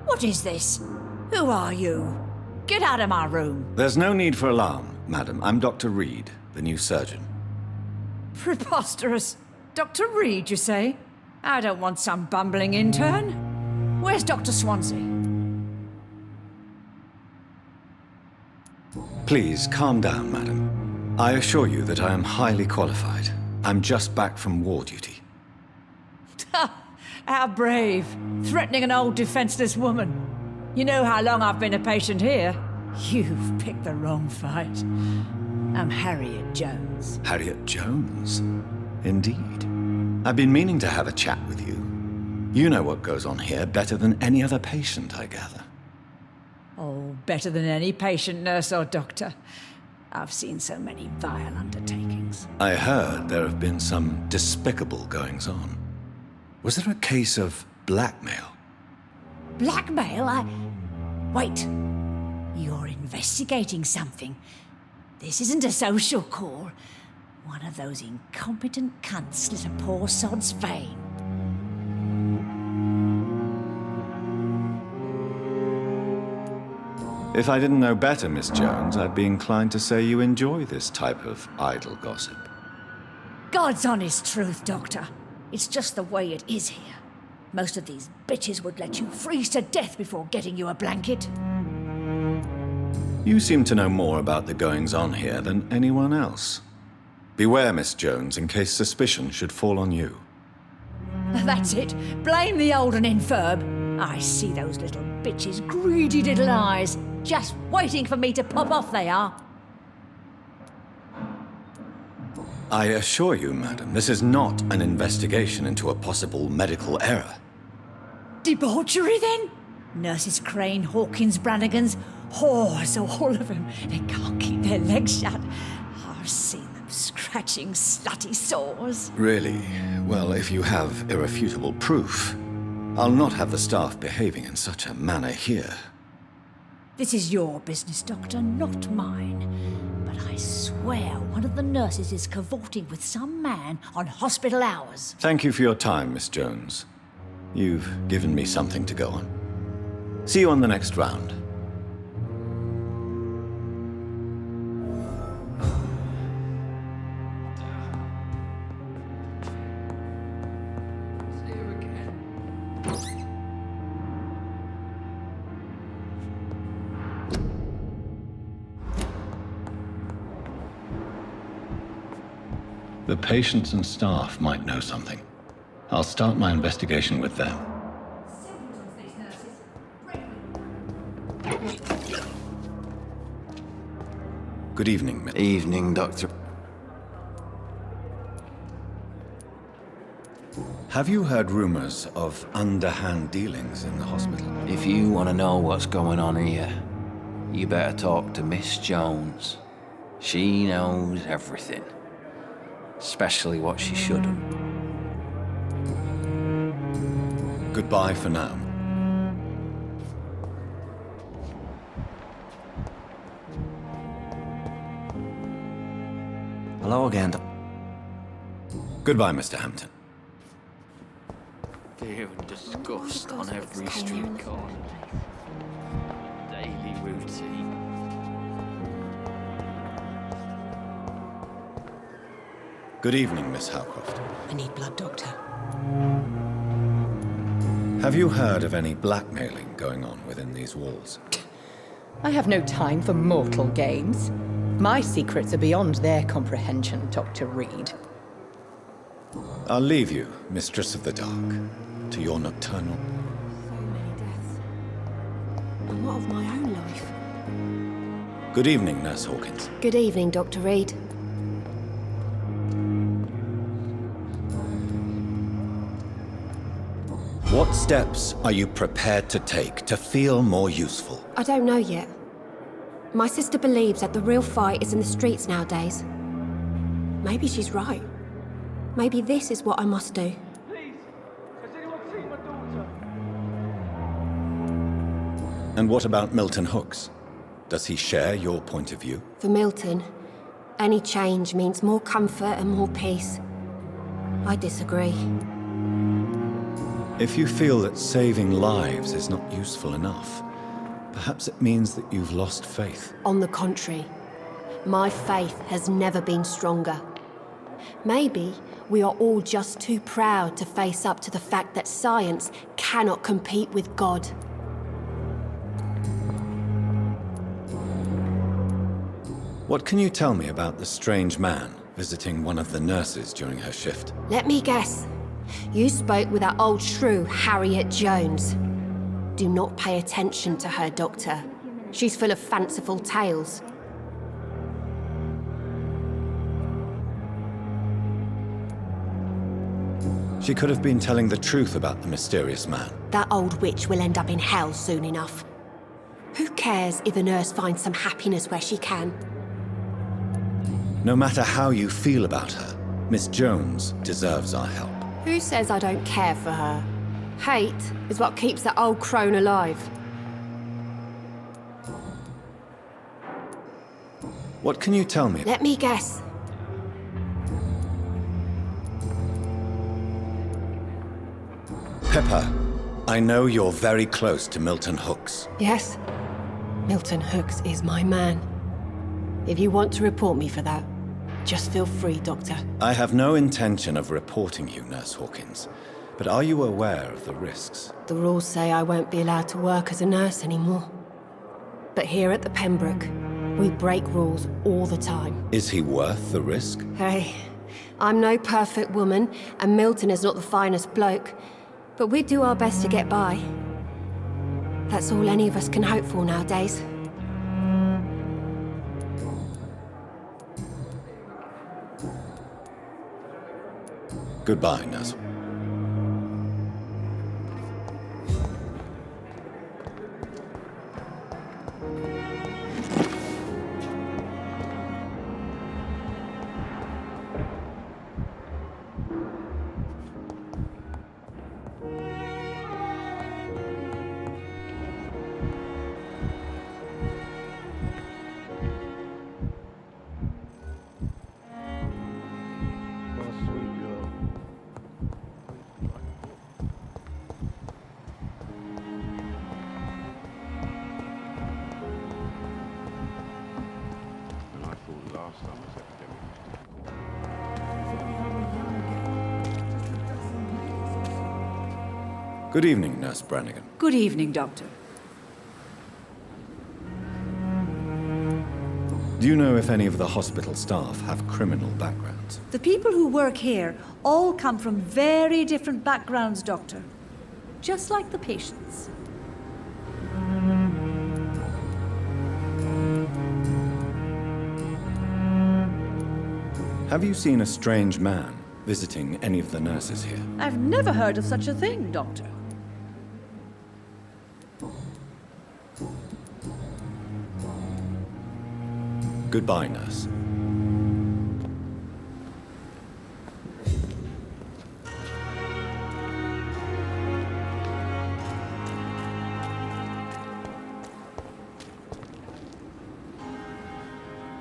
What is this? Who are you? Get out of my room. There's no need for alarm, madam. I'm Dr. Reed, the new surgeon. Preposterous. Dr. Reed, you say? I don't want some bumbling intern. Where's Dr. Swansea? Please, calm down, madam. I assure you that I am highly qualified. I'm just back from war duty. How brave. Threatening an old defenseless woman. You know how long I've been a patient here? You've picked the wrong fight. I'm Harriet Jones. Harriet Jones? Indeed. I've been meaning to have a chat with you. You know what goes on here better than any other patient, I gather. Oh, better than any patient, nurse or doctor. I've seen so many vile undertakings. I heard there have been some despicable goings-on. Was there a case of blackmail? Blackmail? Wait. You're investigating something. This isn't a social call. One of those incompetent cunts slit a poor sod's vein. If I didn't know better, Miss Jones, I'd be inclined to say you enjoy this type of idle gossip. God's honest truth, Doctor. It's just the way it is here. Most of these bitches would let you freeze to death before getting you a blanket. You seem to know more about the goings-on here than anyone else. Beware, Miss Jones, in case suspicion should fall on you. That's it. Blame the old and infirm. I see those little bitches' greedy little eyes. Just waiting for me to pop off, they are. I assure you, madam, this is not an investigation into a possible medical error. Debauchery, then? Nurses Crane, Hawkins, Brannigans, whores, all of them. They can't keep their legs shut. I've seen them scratching slutty sores. Really? Well, if you have irrefutable proof, I'll not have the staff behaving in such a manner here. This is your business, Doctor, not mine. But I swear one of the nurses is cavorting with some man on hospital hours. Thank you for your time, Miss Jones. You've given me something to go on. See you on the next round. The patients and staff might know something. I'll start my investigation with them. Good evening, Miss. Evening, Doctor. Have you heard rumors of underhand dealings in the hospital? If you want to know what's going on here, you better talk to Miss Jones. She knows everything. Especially what she shouldn't. Goodbye for now. Hello again. Goodbye, Mr. Hampton. fear and disgust on every street corner. Daily routine. Good evening, Miss Howcroft. I need blood, Doctor. Have you heard of any blackmailing going on within these walls? I have no time for mortal games. My secrets are beyond their comprehension, Dr. Reed. I'll leave you, Mistress of the Dark, to your nocturnal... So many deaths. And what of my own life? Good evening, Nurse Hawkins. Good evening, Dr. Reed. What steps are you prepared to take to feel more useful? I don't know yet. My sister believes that the real fight is in the streets nowadays. Maybe she's right. Maybe this is what I must do. And what about Milton Hooks? Does he share your point of view? For Milton, any change means more comfort and more peace. I disagree. If you feel that saving lives is not useful enough, perhaps it means that you've lost faith. On the contrary, my faith has never been stronger. Maybe we are all just too proud to face up to the fact that science cannot compete with God. What can you tell me about the strange man visiting one of the nurses during her shift? Let me guess. You spoke with that old shrew, Harriet Jones. Do not pay attention to her, Doctor. She's full of fanciful tales. She could have been telling the truth about the mysterious man. That old witch will end up in hell soon enough. Who cares if a nurse finds some happiness where she can? No matter how you feel about her, Miss Jones deserves our help. Who says I don't care for her? Hate is what keeps that old crone alive. What can you tell me? Let me guess. Pepper, I know you're very close to Milton Hooks. Yes, Milton Hooks is my man. If you want to report me for that, just feel free, Doctor. I have no intention of reporting you, Nurse Hawkins, but are you aware of the risks? The rules say I won't be allowed to work as a nurse anymore. But here at the Pembroke, we break rules all the time. Is he worth the risk? Hey, I'm no perfect woman, and Milton is not the finest bloke, but we do our best to get by. That's all any of us can hope for nowadays. Goodbye, Nurse. Good evening, Nurse Brannigan. Good evening, Doctor. Do you know if any of the hospital staff have criminal backgrounds? The people who work here all come from very different backgrounds, Doctor. Just like the patients. Have you seen a strange man visiting any of the nurses here? I've never heard of such a thing, Doctor. Goodbye, nurse.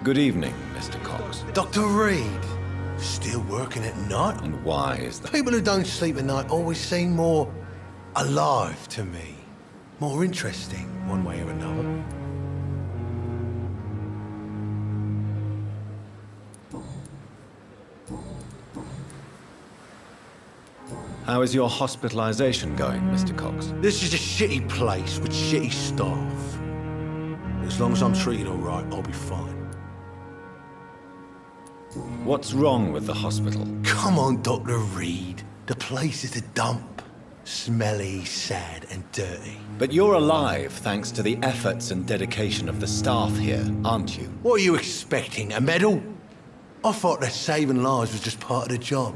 Good evening, Mr. Cox. Dr. Reed, Still working at night? And why is that? People who don't sleep at night always seem more alive to me. More interesting, one way or another. How is your hospitalization going, Mr. Cox? This is a shitty place with shitty staff. As long as I'm treated all right, I'll be fine. What's wrong with the hospital? Come on, Dr. Reed. The place is a dump. Smelly, sad, and dirty. But you're alive thanks to the efforts and dedication of the staff here, aren't you? What are you expecting, a medal? I thought that saving lives was just part of the job.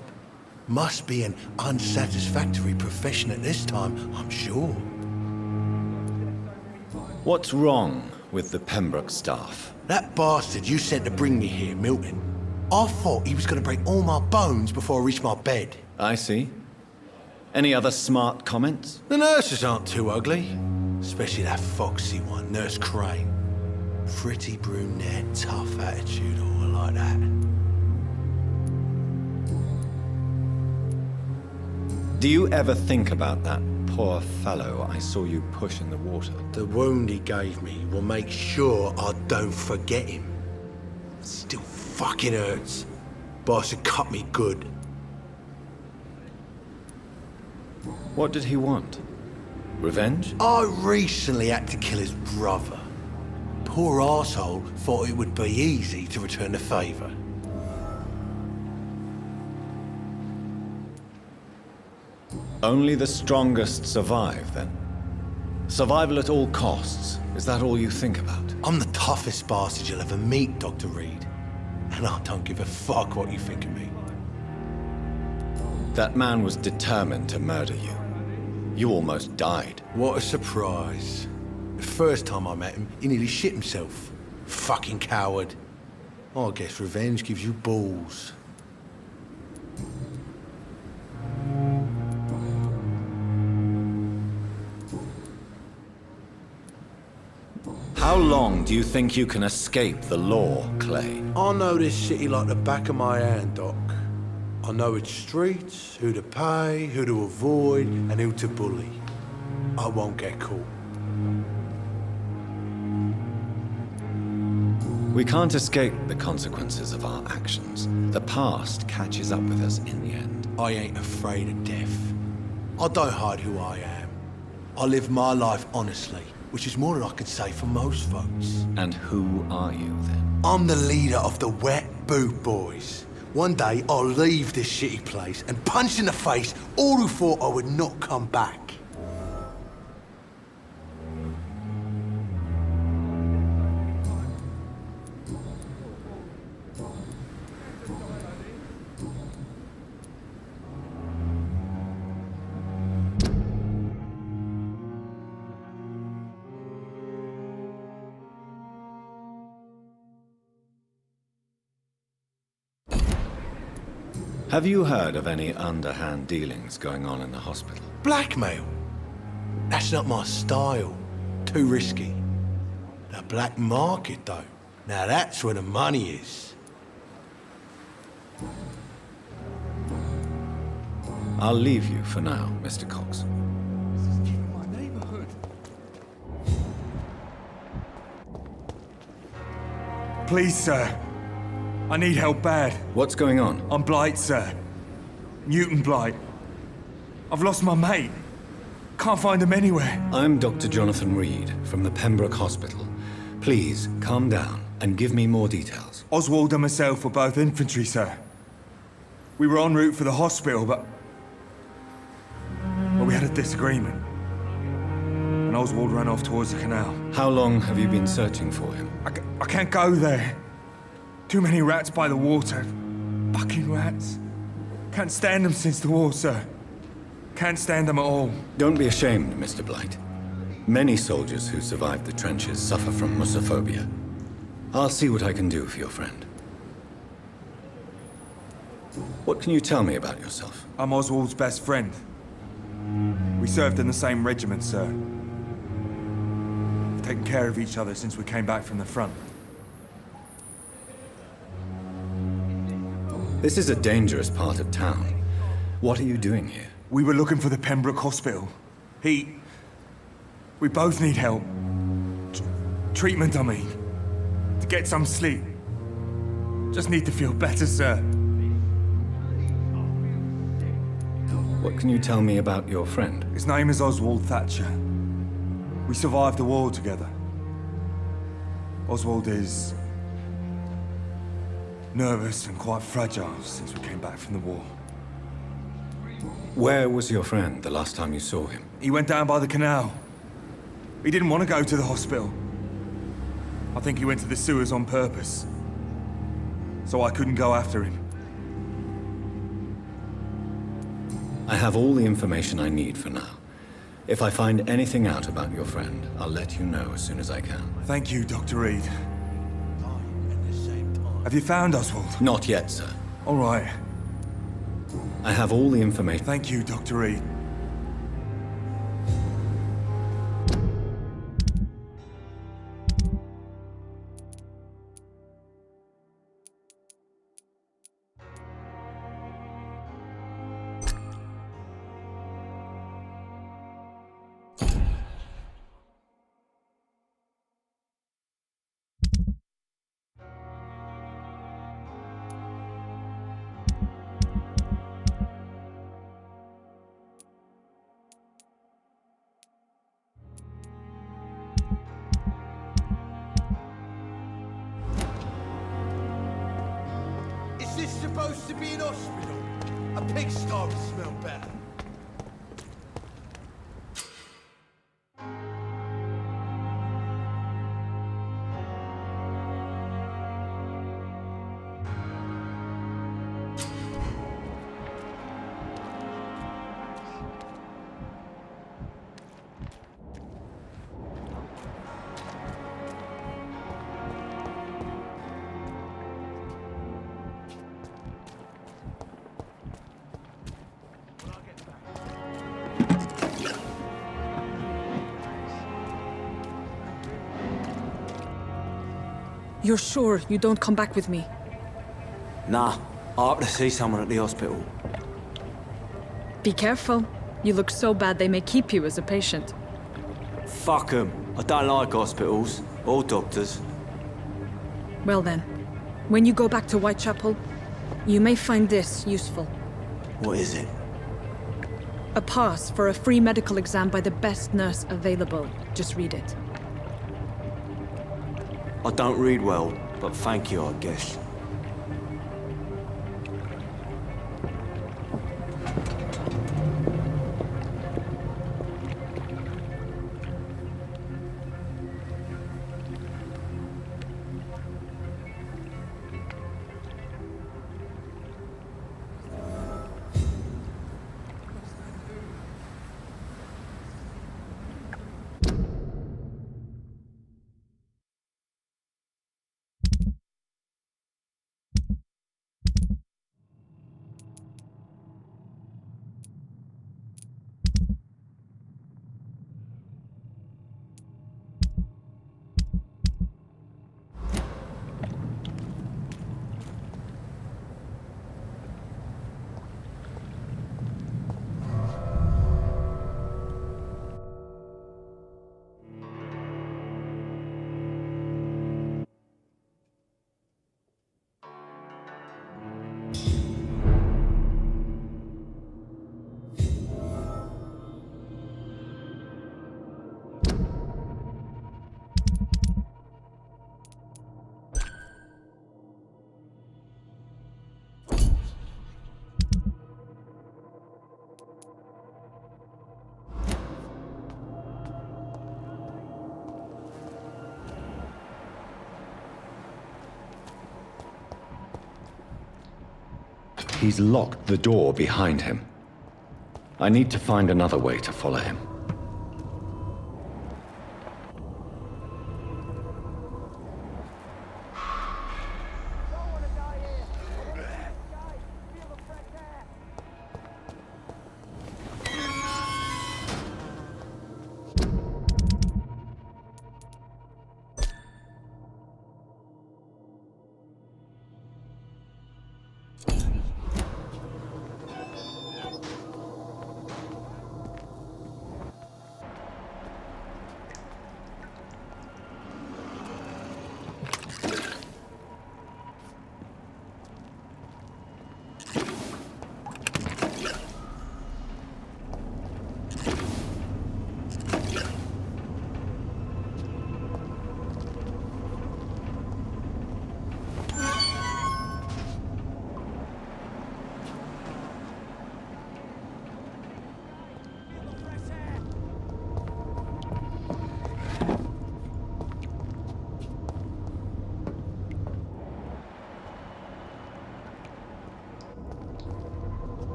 Must be an unsatisfactory profession at this time, I'm sure. What's wrong with the Pembroke staff? That bastard you sent to bring me here, Milton. I thought he was going to break all my bones before I reached my bed. I see. Any other smart comments? The nurses aren't too ugly. Especially that foxy one, Nurse Crane. Pretty brunette, tough attitude, all like that. Do you ever think about that poor fellow I saw you push in the water? The wound he gave me will make sure I don't forget him. Still fucking hurts. Boss had cut me good. What did he want? Revenge? I recently had to kill his brother. Poor arsehole thought it would be easy to return the favour. Only the strongest survive, then? Survival at all costs. Is that all you think about? I'm the toughest bastard you'll ever meet, Dr. Reed. And I don't give a fuck what you think of me. That man was determined to murder you. You almost died. What a surprise. The first time I met him, he nearly shit himself. Fucking coward. I guess revenge gives you balls. How long do you think you can escape the law, Clay? I know this city like the back of my hand, Doc. I know its streets, who to pay, who to avoid, and who to bully. I won't get caught. We can't escape the consequences of our actions. The past catches up with us in the end. I ain't afraid of death. I don't hide who I am. I live my life honestly, which is more than I can say for most folks. And who are you, then? I'm the leader of the Wet Boot Boys. One day, I'll leave this shitty place and punch in the face all who thought I would not come back. Have you heard of any underhand dealings going on in the hospital? Blackmail? That's not my style. Too risky. The black market, though. Now that's where the money is. I'll leave you for now, Mr. Cox. Please, sir. I need help bad. What's going on? I'm Blight, sir. Newton Blight. I've lost my mate. Can't find him anywhere. I'm Dr. Jonathan Reed from the Pembroke Hospital. Please, calm down and give me more details. Oswald and myself were both infantry, sir. We were en route for the hospital, but we had a disagreement. And Oswald ran off towards the canal. How long have you been searching for him? I can't go there. Too many rats by the water. Fucking rats. Can't stand them since the war, sir. Can't stand them at all. Don't be ashamed, Mr. Blight. Many soldiers who survived the trenches suffer from musophobia. I'll see what I can do for your friend. What can you tell me about yourself? I'm Oswald's best friend. We served in the same regiment, sir. We've taken care of each other since we came back from the front. This is a dangerous part of town. What are you doing here? We were looking for the Pembroke Hospital. We both need help. Treatment, I mean. To get some sleep. Just need to feel better, sir. What can you tell me about your friend? His name is Oswald Thatcher. We survived the war together. Oswald is nervous and quite fragile since we came back from the war. Where was your friend the last time you saw him? He went down by the canal. He didn't want to go to the hospital. I think he went to the sewers on purpose. So I couldn't go after him. I have all the information I need for now. If I find anything out about your friend, I'll let you know as soon as I can. Thank you, Dr. Reed. Have you found Oswald? Not yet, sir. All right. I have all the information. Thank you, Dr. Reed. Is this supposed to be an hospital? A pigsty would smell better. You're sure you don't come back with me? Nah, I have to see someone at the hospital. Be careful. You look so bad they may keep you as a patient. Fuck 'em. I don't like hospitals or doctors. Well then, when you go back to Whitechapel, you may find this useful. What is it? A pass for a free medical exam by the best nurse available. Just read it. I don't read well, but thank you, I guess. He's locked the door behind him. I need to find another way to follow him.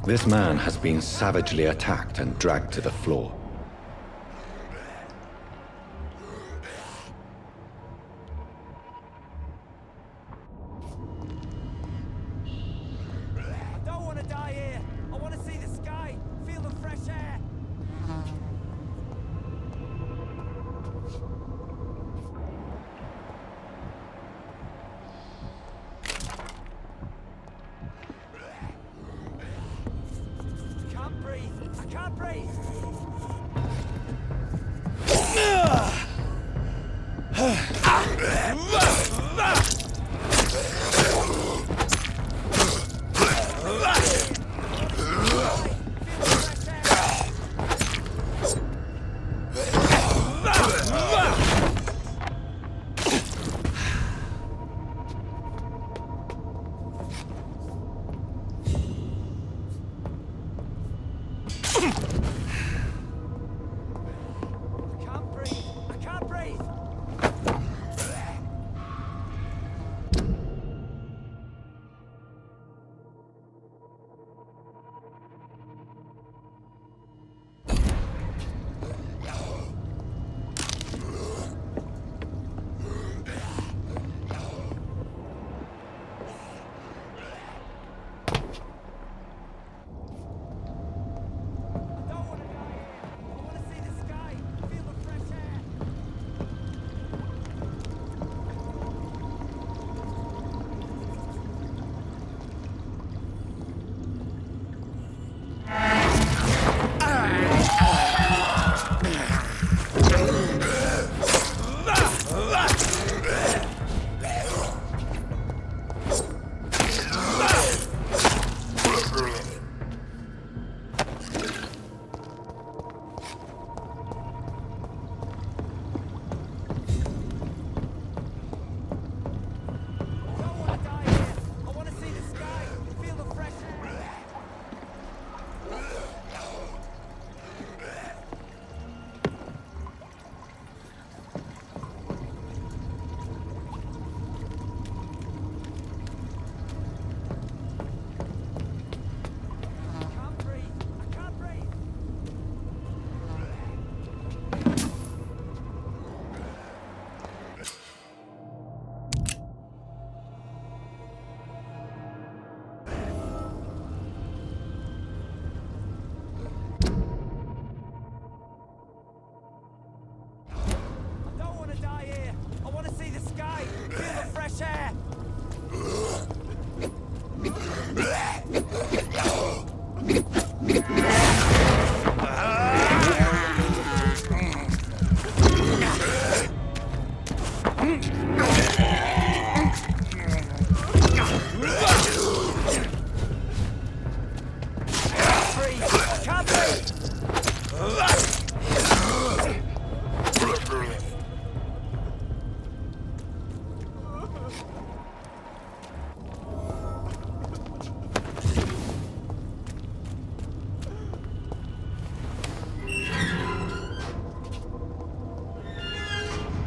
This man has been savagely attacked and dragged to the floor. I don't want to die here. I want to see the sky, feel the fresh air. I can't breathe. I can't breathe.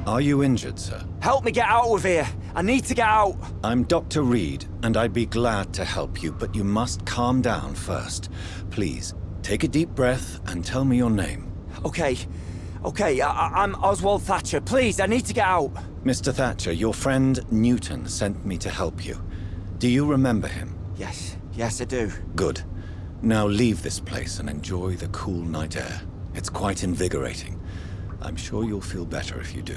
Are you injured, sir? Help me get out of here. I need to get out. I'm Dr. Reed, and I'd be glad to help you, but you must calm down first. Please, take a deep breath and tell me your name. Okay, I'm Oswald Thatcher. Please, I need to get out. Mr. Thatcher, your friend Newton sent me to help you. Do you remember him? Yes, I do. Good. Now leave this place and enjoy the cool night air. It's quite invigorating. I'm sure you'll feel better if you do.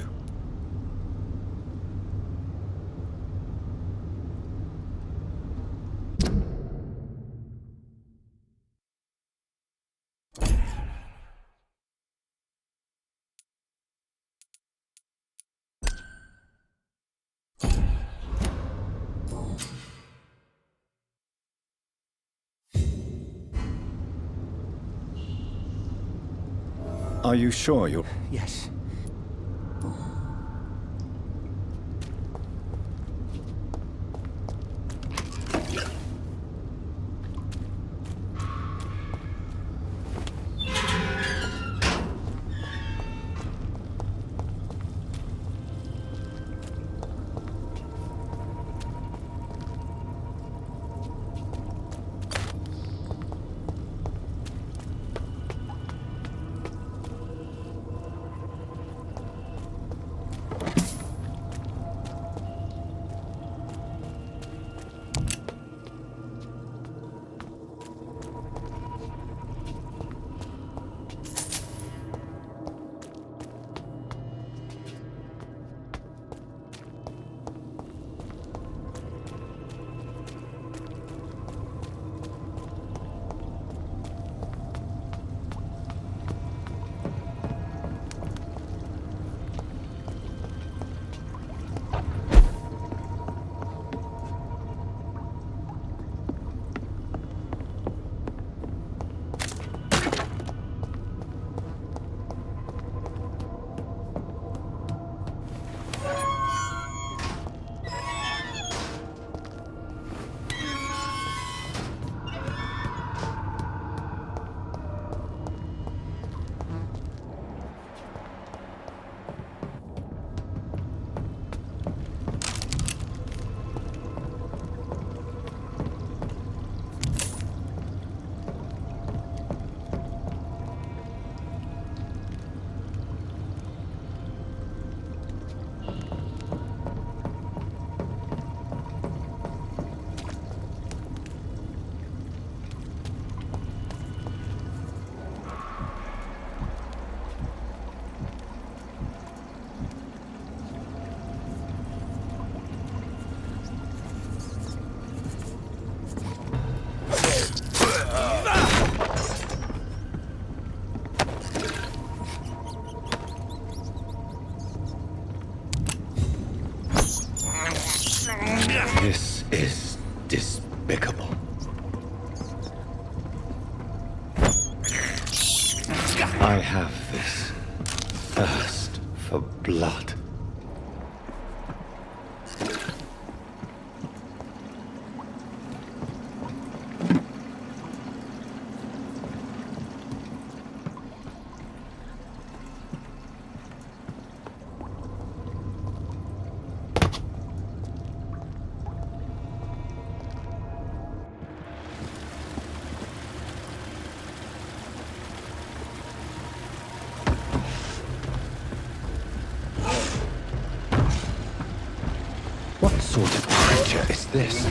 Are you sure you're... Yes. This is despicable. I have this thirst for blood. What sort of creature is this?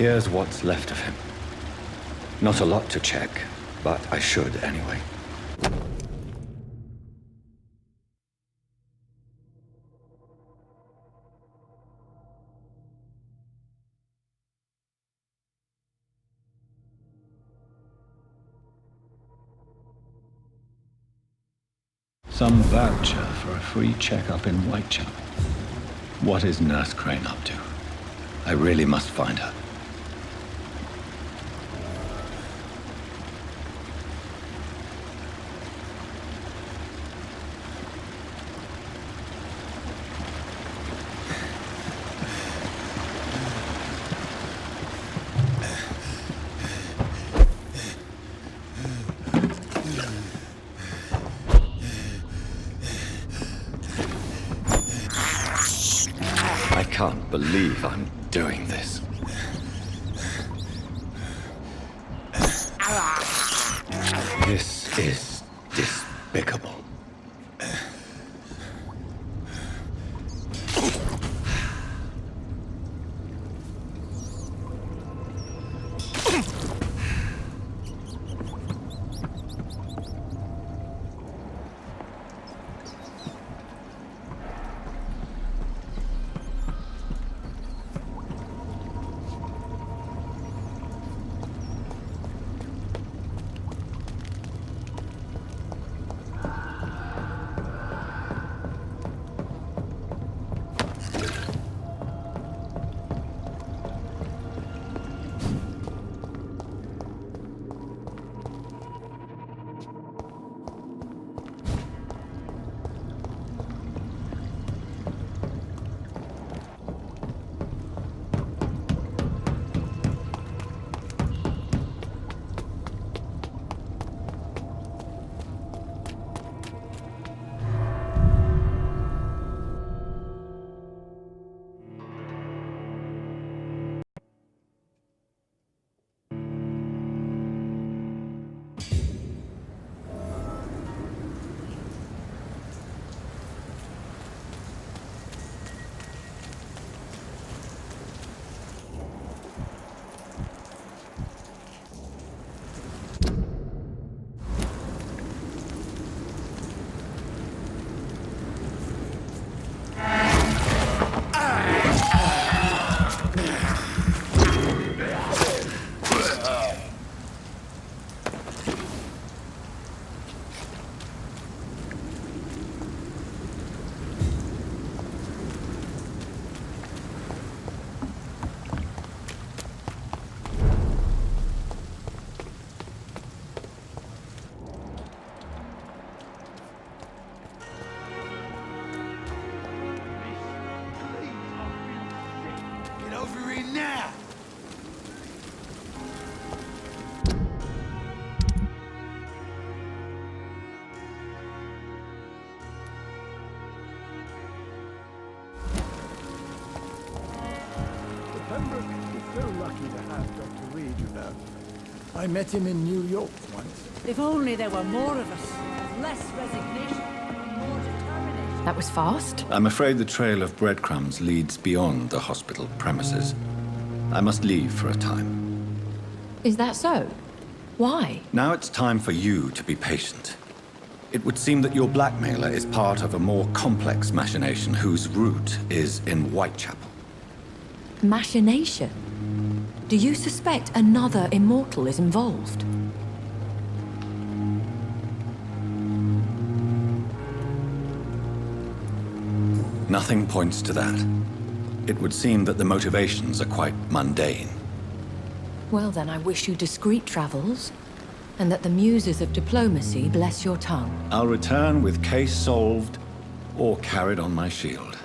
Here's what's left of him. Not a lot to check, but I should anyway. Some voucher for a free checkup in Whitechapel. What is Nurse Crane up to? I really must find her. I can't believe I'm doing this. This is despicable. I met him in New York once. If only there were more of us. Less resignation, more determination. That was fast. I'm afraid the trail of breadcrumbs leads beyond the hospital premises. I must leave for a time. Is that so? Why? Now it's time for you to be patient. It would seem that your blackmailer is part of a more complex machination whose root is in Whitechapel. Machination? Do you suspect another immortal is involved? Nothing points to that. It would seem that the motivations are quite mundane. Well then, I wish you discreet travels, and that the muses of diplomacy bless your tongue. I'll return with case solved, or carried on my shield.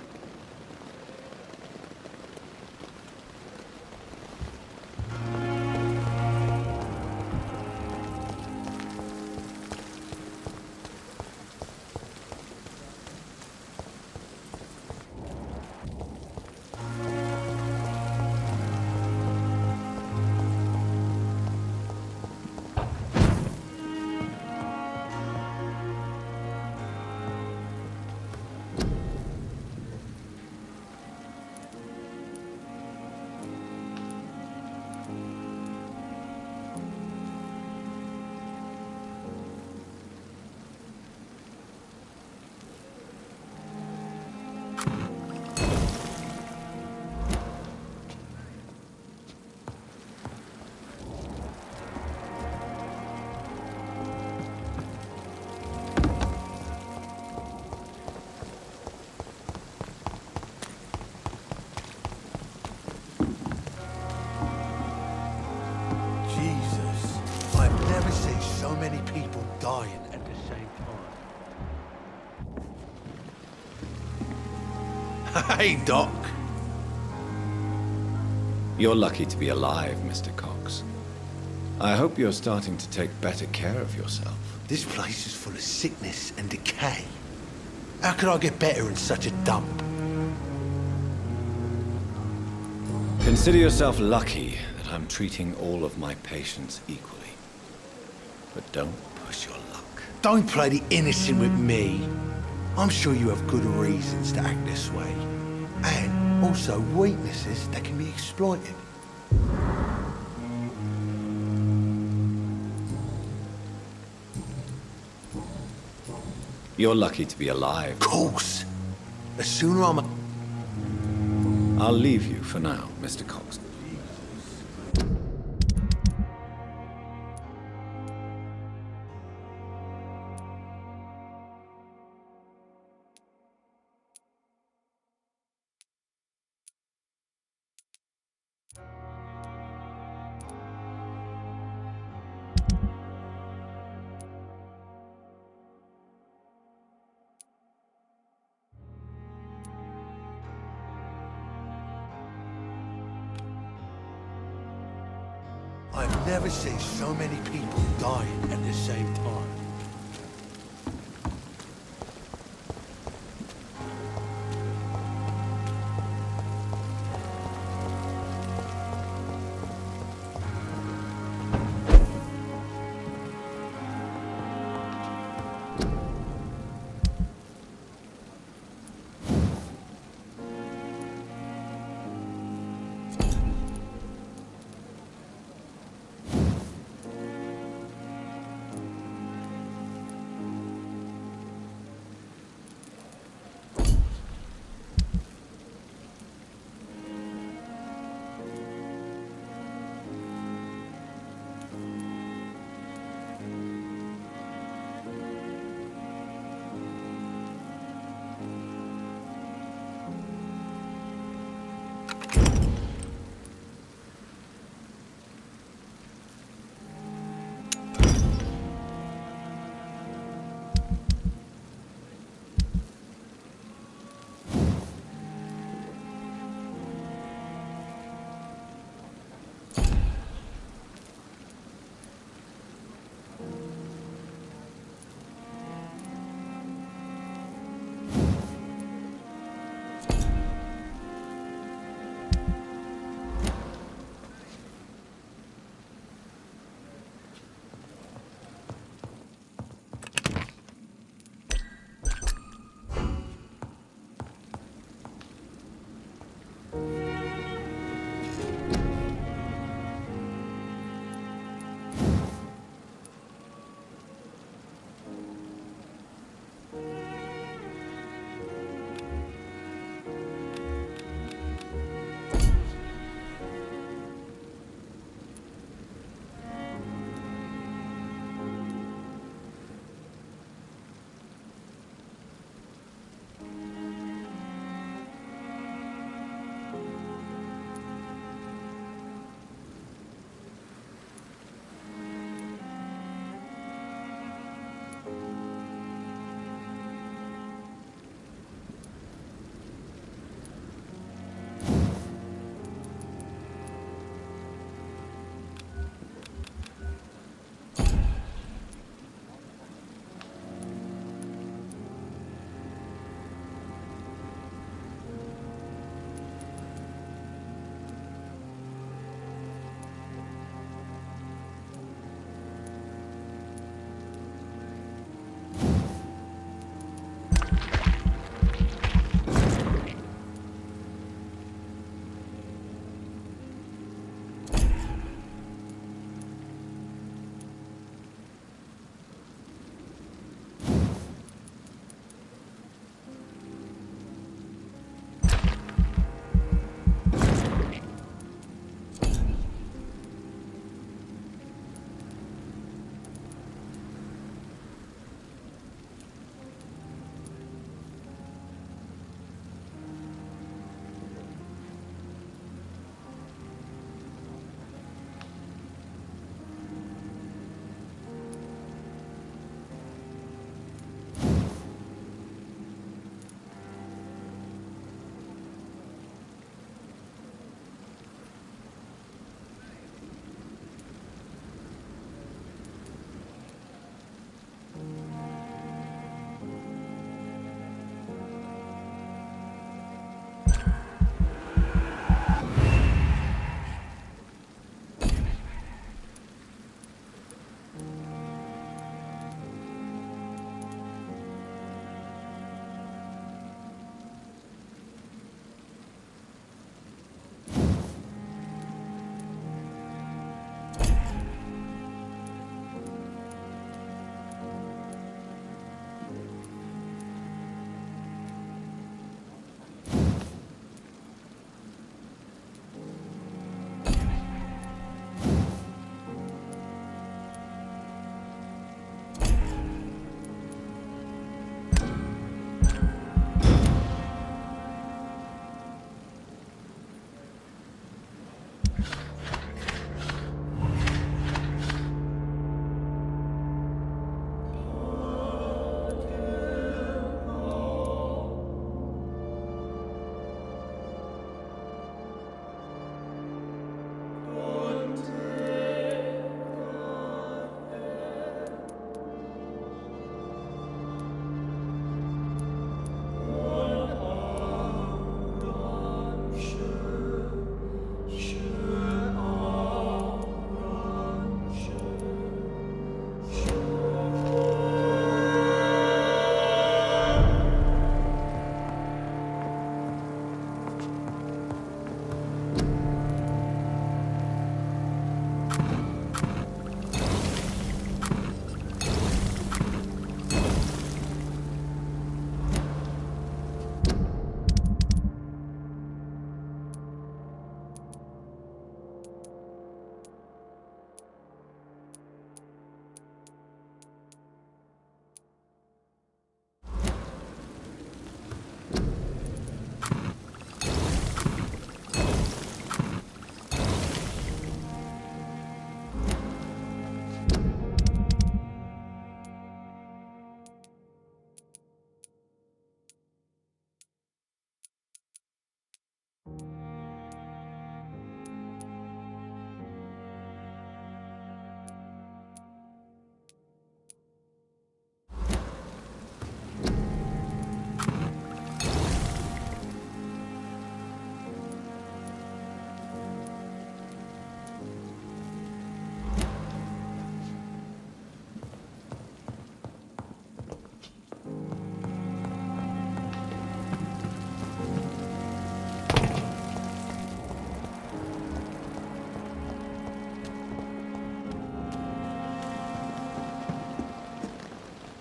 Dying at the same time. Hey, Doc. You're lucky to be alive, Mr. Cox. I hope you're starting to take better care of yourself. This place is full of sickness and decay. How could I get better in such a dump? Consider yourself lucky that I'm treating all of my patients equally. But don't push your luck. Don't play the innocent with me. I'm sure you have good reasons to act this way. And also weaknesses that can be exploited. You're lucky to be alive. Of course. The sooner I'm... I'll leave you for now, Mr. Cox. I've never seen so many people dying at the same time.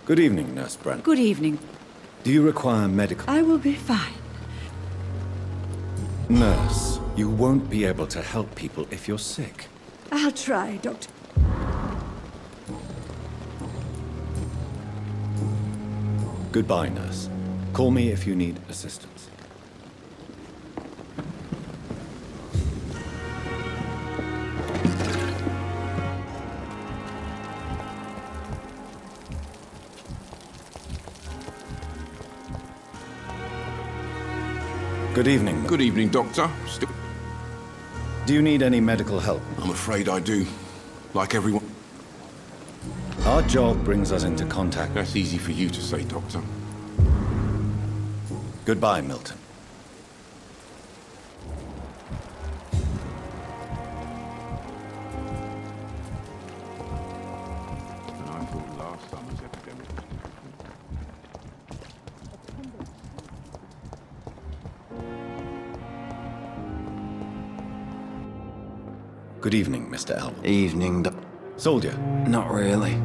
Good evening, Nurse Brent. Good evening. Do you require medical... I will be fine. Nurse, you won't be able to help people if you're sick. I'll try, Doctor. Goodbye, nurse. Call me if you need assistance. Good evening. Good evening, Doctor. Do you need any medical help? I'm afraid I do. Like everyone. Our job brings us into contact. That's easy for you to say, Doctor. Goodbye, Milton. And I thought last summer's epidemic was Good evening, Mr. Elwood. Evening, Soldier. Not really.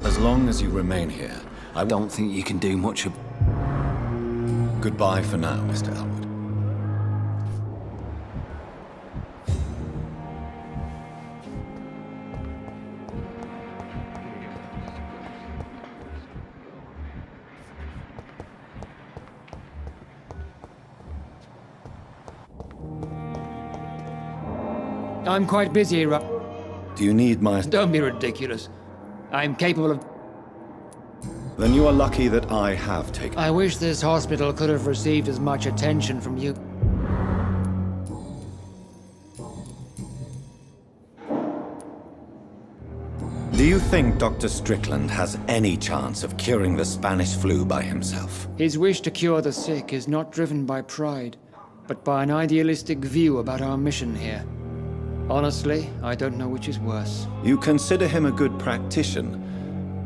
As long as you remain here, I don't think you can do much. Goodbye for now, Mr. Elwood. I'm quite busy, Do you need my... Don't be ridiculous. I'm capable of... Then you are lucky that I have taken... I wish this hospital could have received as much attention from you. Do you think Dr. Strickland has any chance of curing the Spanish flu by himself? His wish to cure the sick is not driven by pride, but by an idealistic view about our mission here. Honestly, I don't know which is worse. You consider him a good practitioner,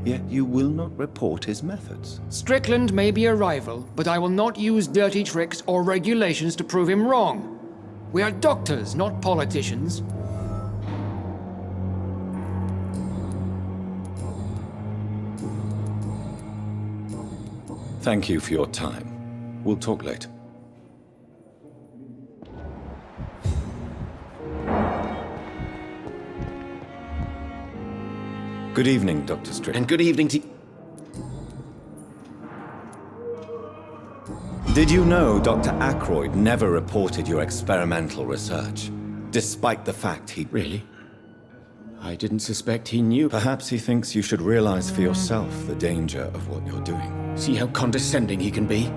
yet you will not report his methods. Strickland may be a rival, but I will not use dirty tricks or regulations to prove him wrong. We are doctors, not politicians. Thank you for your time. We'll talk later. Good evening, Dr. Strickland. And good evening to... Did you know Dr. Ackroyd never reported your experimental research, despite the fact he... Really? I didn't suspect he knew. Perhaps he thinks you should realize for yourself the danger of what you're doing. See how condescending he can be?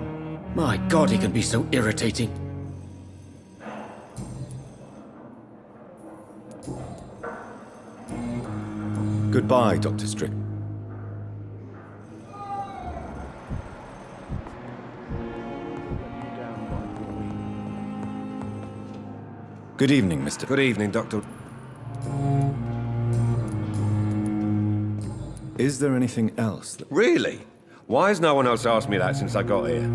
My God, he can be so irritating. Goodbye, Dr. Strickland. Good evening, Mr. Good evening, Doctor. Is there anything else that... Really? Why has no one else asked me that since I got here?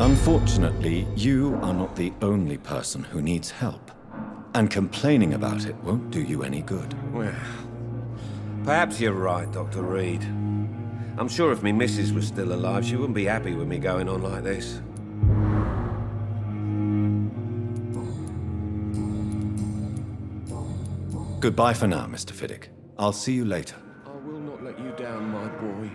Unfortunately, you are not the only person who needs help. And complaining about it won't do you any good. Well, perhaps you're right, Dr. Reed. I'm sure if me missus was still alive, she wouldn't be happy with me going on like this. Goodbye for now, Mr. Fiddick. I'll see you later. I will not let you down, my boy.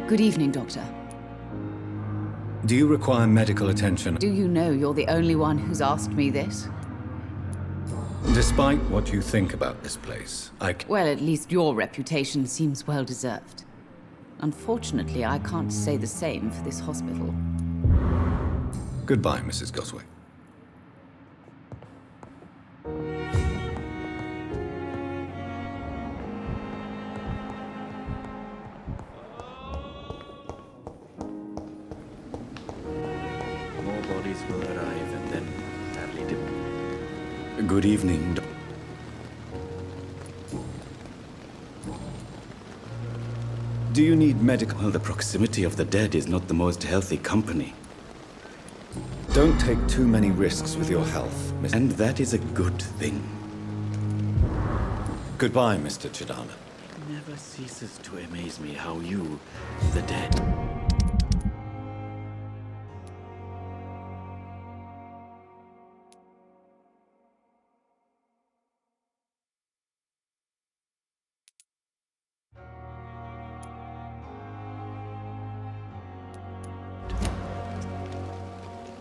Good evening, Doctor. Do you require medical attention? Do you know you're the only one who's asked me this? Despite what you think about this place, Well, at least your reputation seems well-deserved. Unfortunately, I can't say the same for this hospital. Goodbye, Mrs. Gosway. More bodies will arrive and then sadly dip. Good evening, Do you need medical... Well, the proximity of the dead is not the most healthy company. Don't take too many risks with your health, Mr. And that is a good thing. Goodbye, Mr. Chidana. It never ceases to amaze me how you, the dead...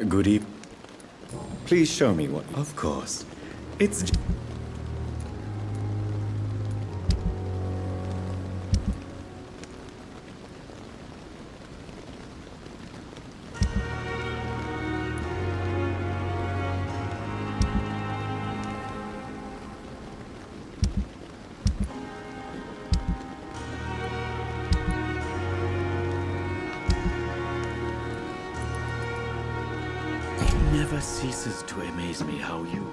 Good evening. Please show me what... Of course. It's... never ceases to amaze me how you...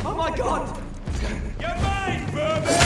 Oh my god! You're mine, Vampyr!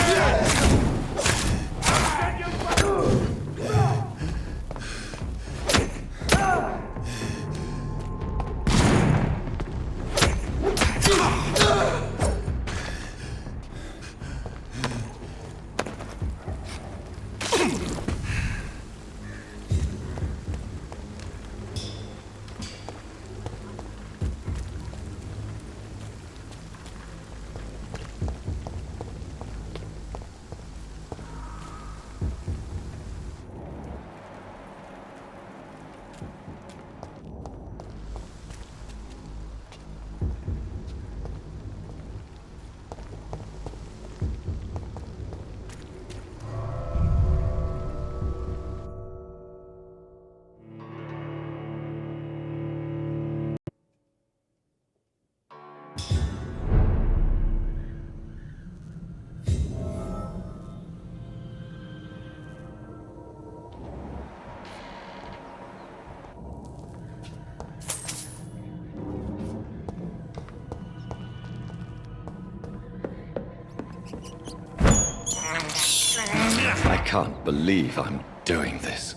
I can't believe I'm doing this.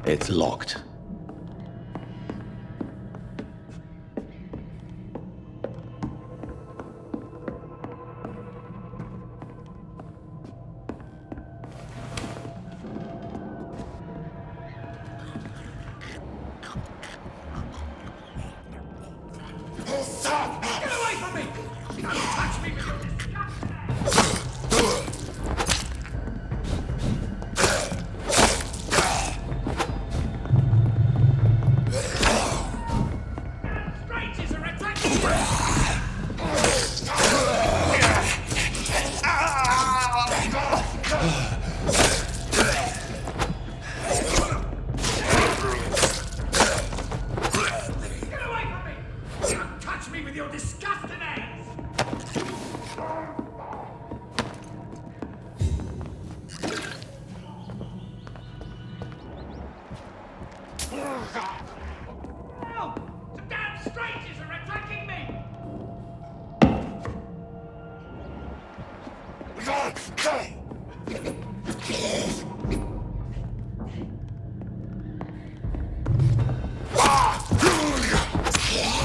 It's locked. Get away from me! Don't touch me with your strangers are attacking me! Get away from me! Don't touch me with your disgusting hands! Help! Some damn strangers are attacking me!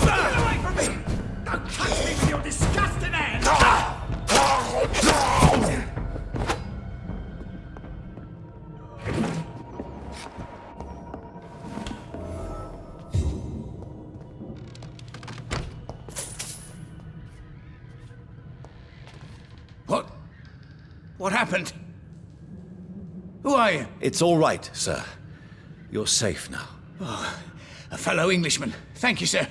Get away from me! Don't touch me with your disgusting hands! What happened? Who are you? It's all right, sir. You're safe now. Oh, a fellow Englishman. Thank you, sir.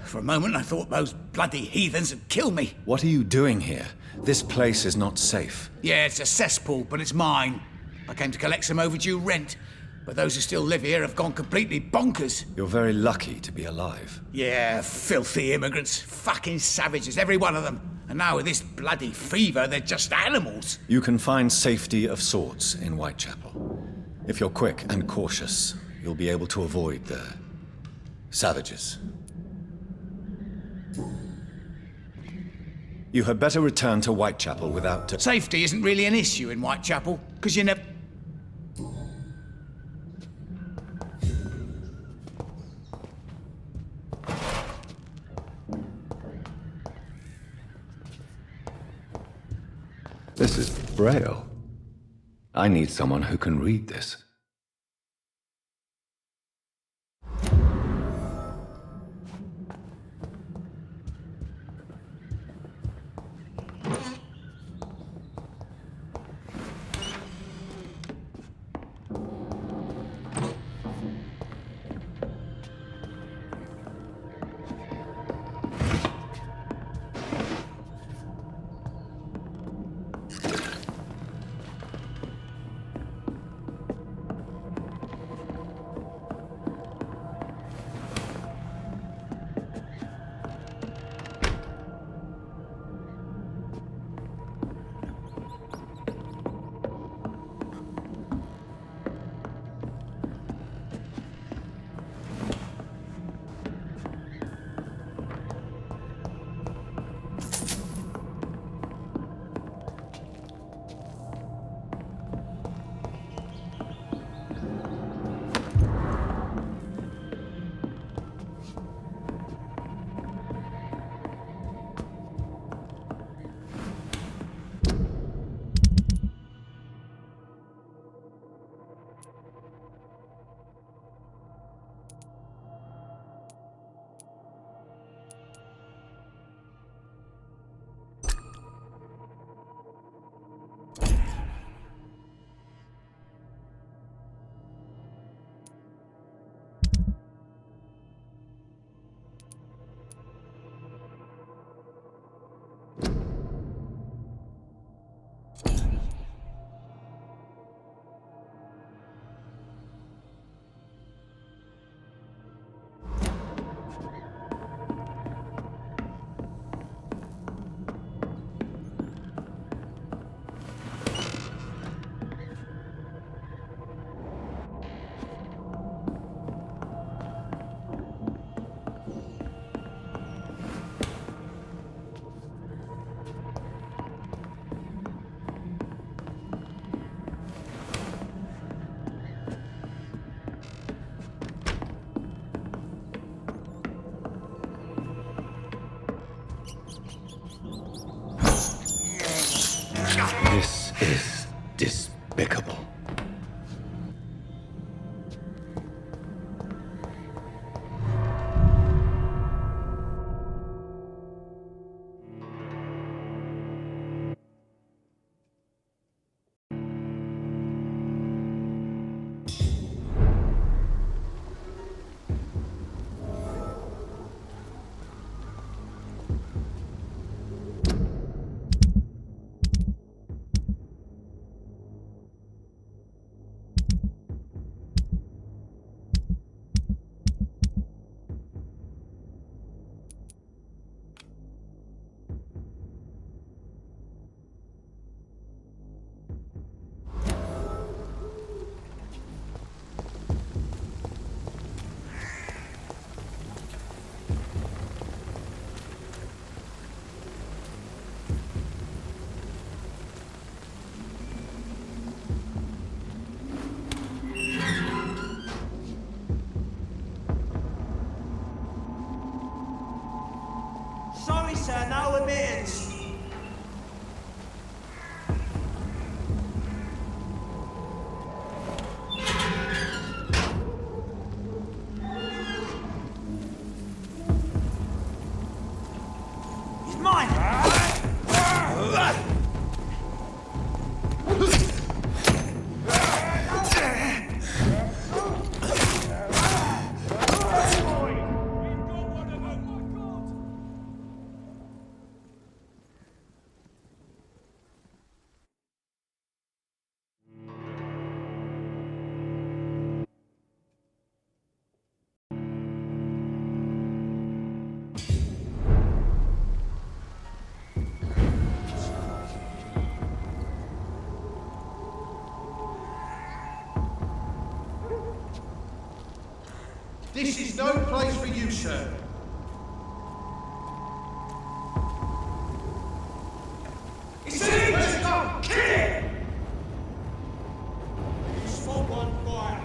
For a moment, I thought those bloody heathens had killed me. What are you doing here? This place is not safe. Yeah, it's a cesspool, but it's mine. I came to collect some overdue rent, but those who still live here have gone completely bonkers. You're very lucky to be alive. Yeah, filthy immigrants. Fucking savages, every one of them. And now with this bloody fever, they're just animals. You can find safety of sorts in Whitechapel. If you're quick and cautious, you'll be able to avoid the savages. You had better return to Whitechapel without... Safety isn't really an issue in Whitechapel, because you never... This is Braille. I need someone who can read this. despicable. Sorry, sir, no admittance. He's mine! This is no place for you, sir. It's an easy gun! Kill it! You spot one fire.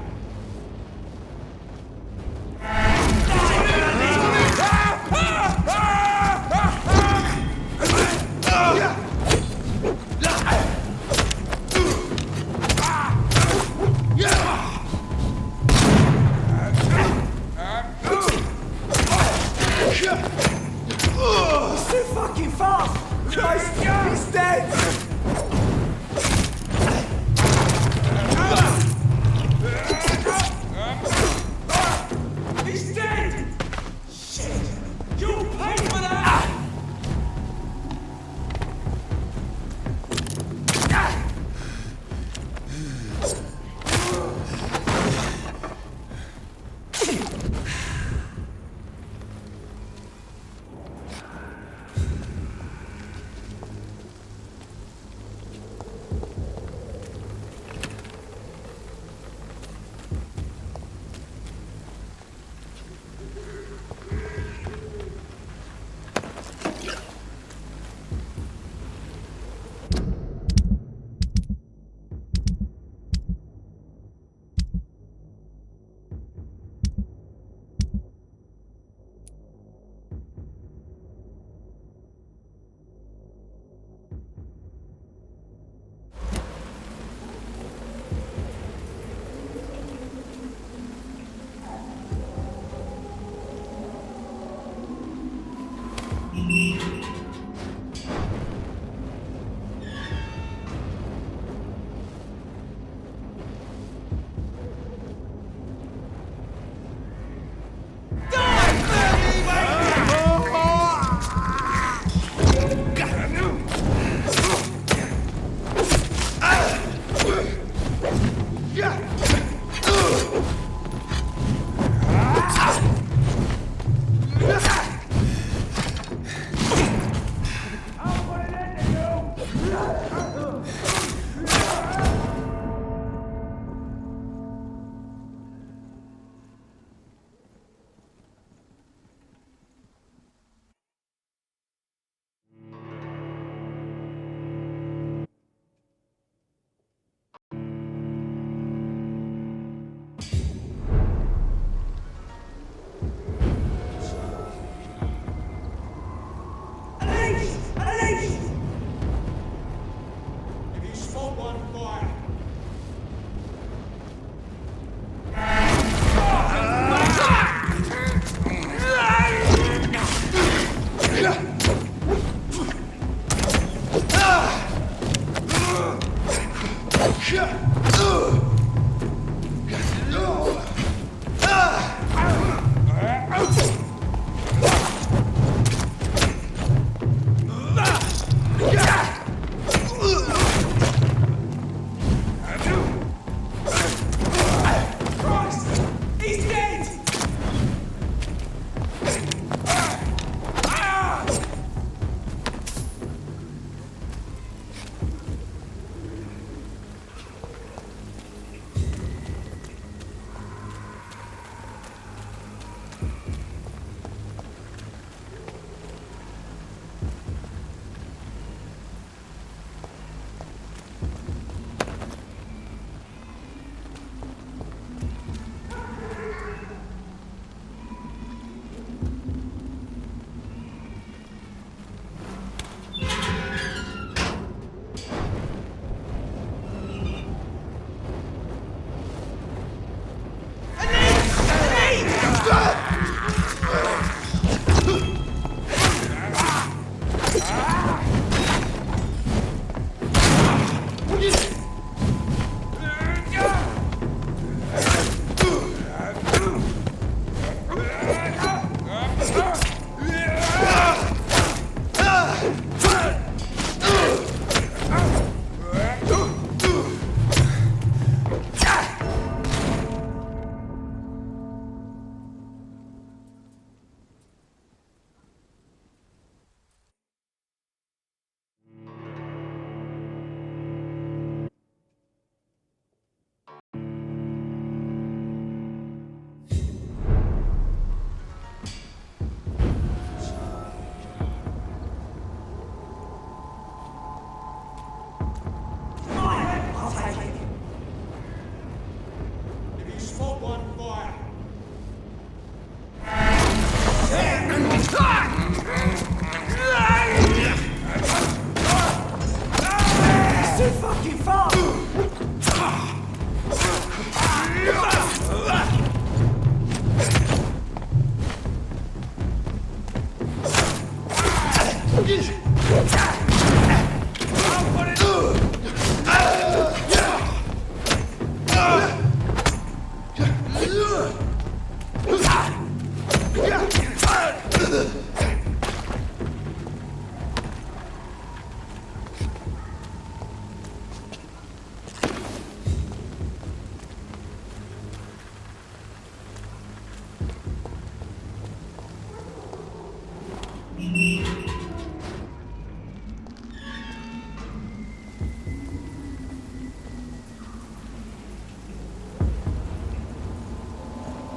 He's dead!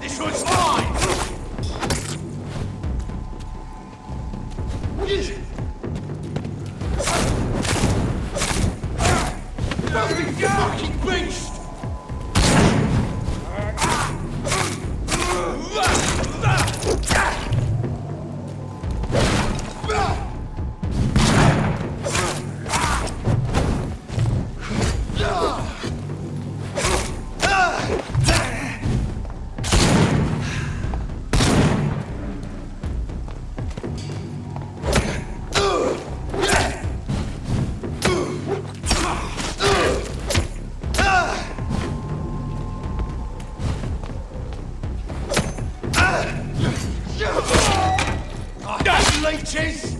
This one's mine! You fucking beast! Leeches!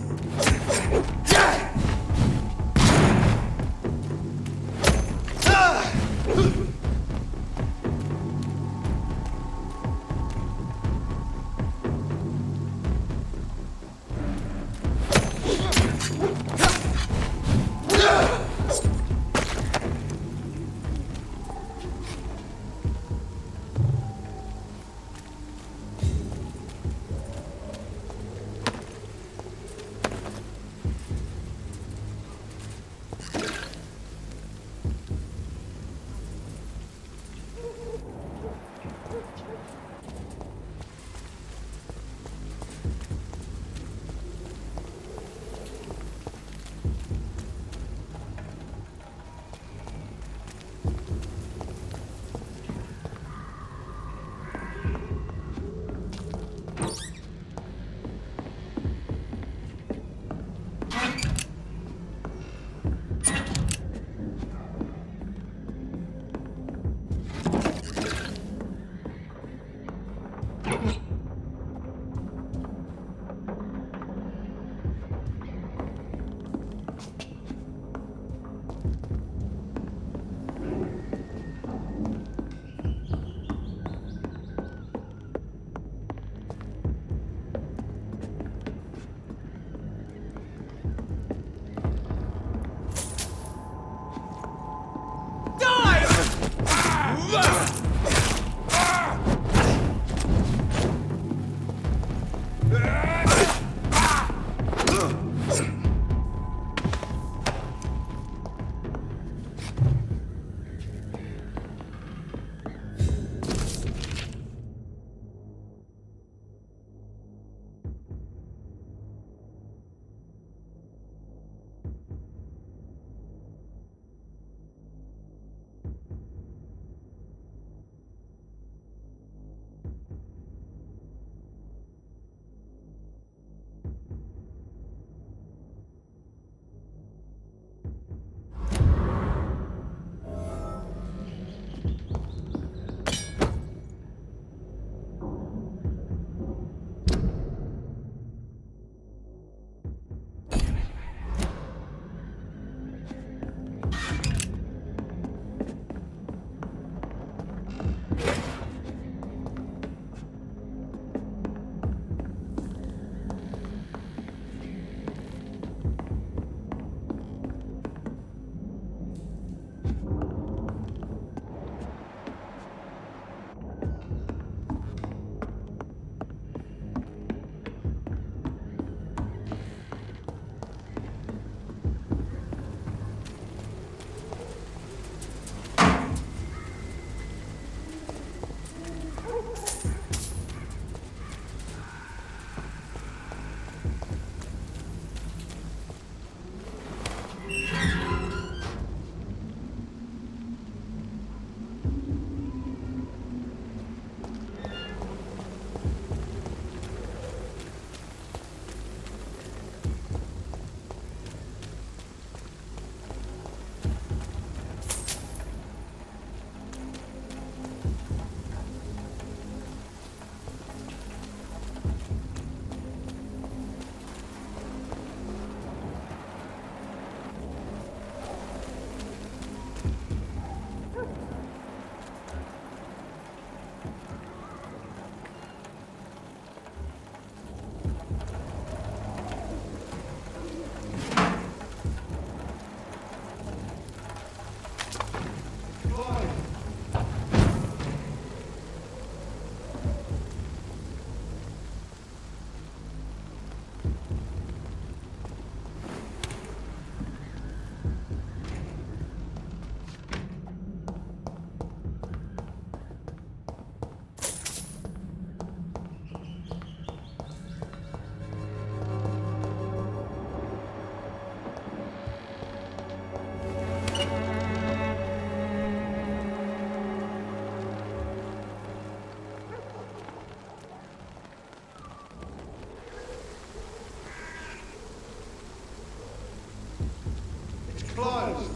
Closed.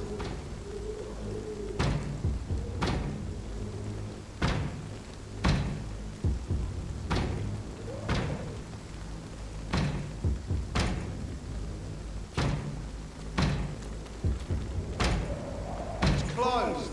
It's closed.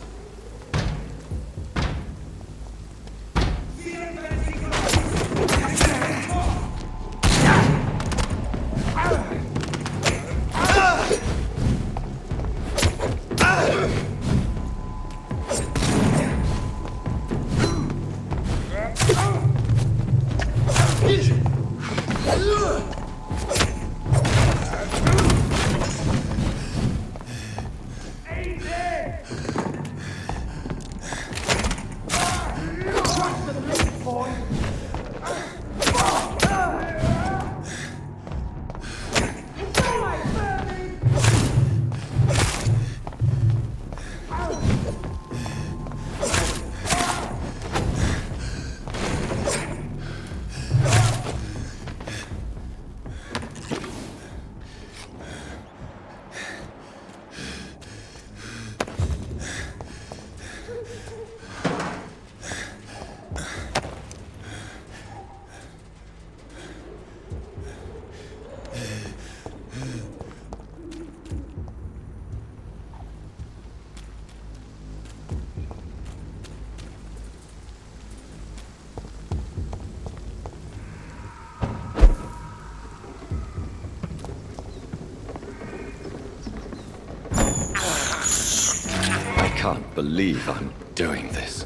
I can't believe I'm doing this.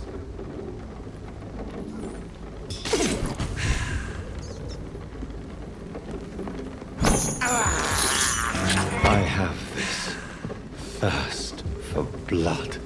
I have this thirst for blood.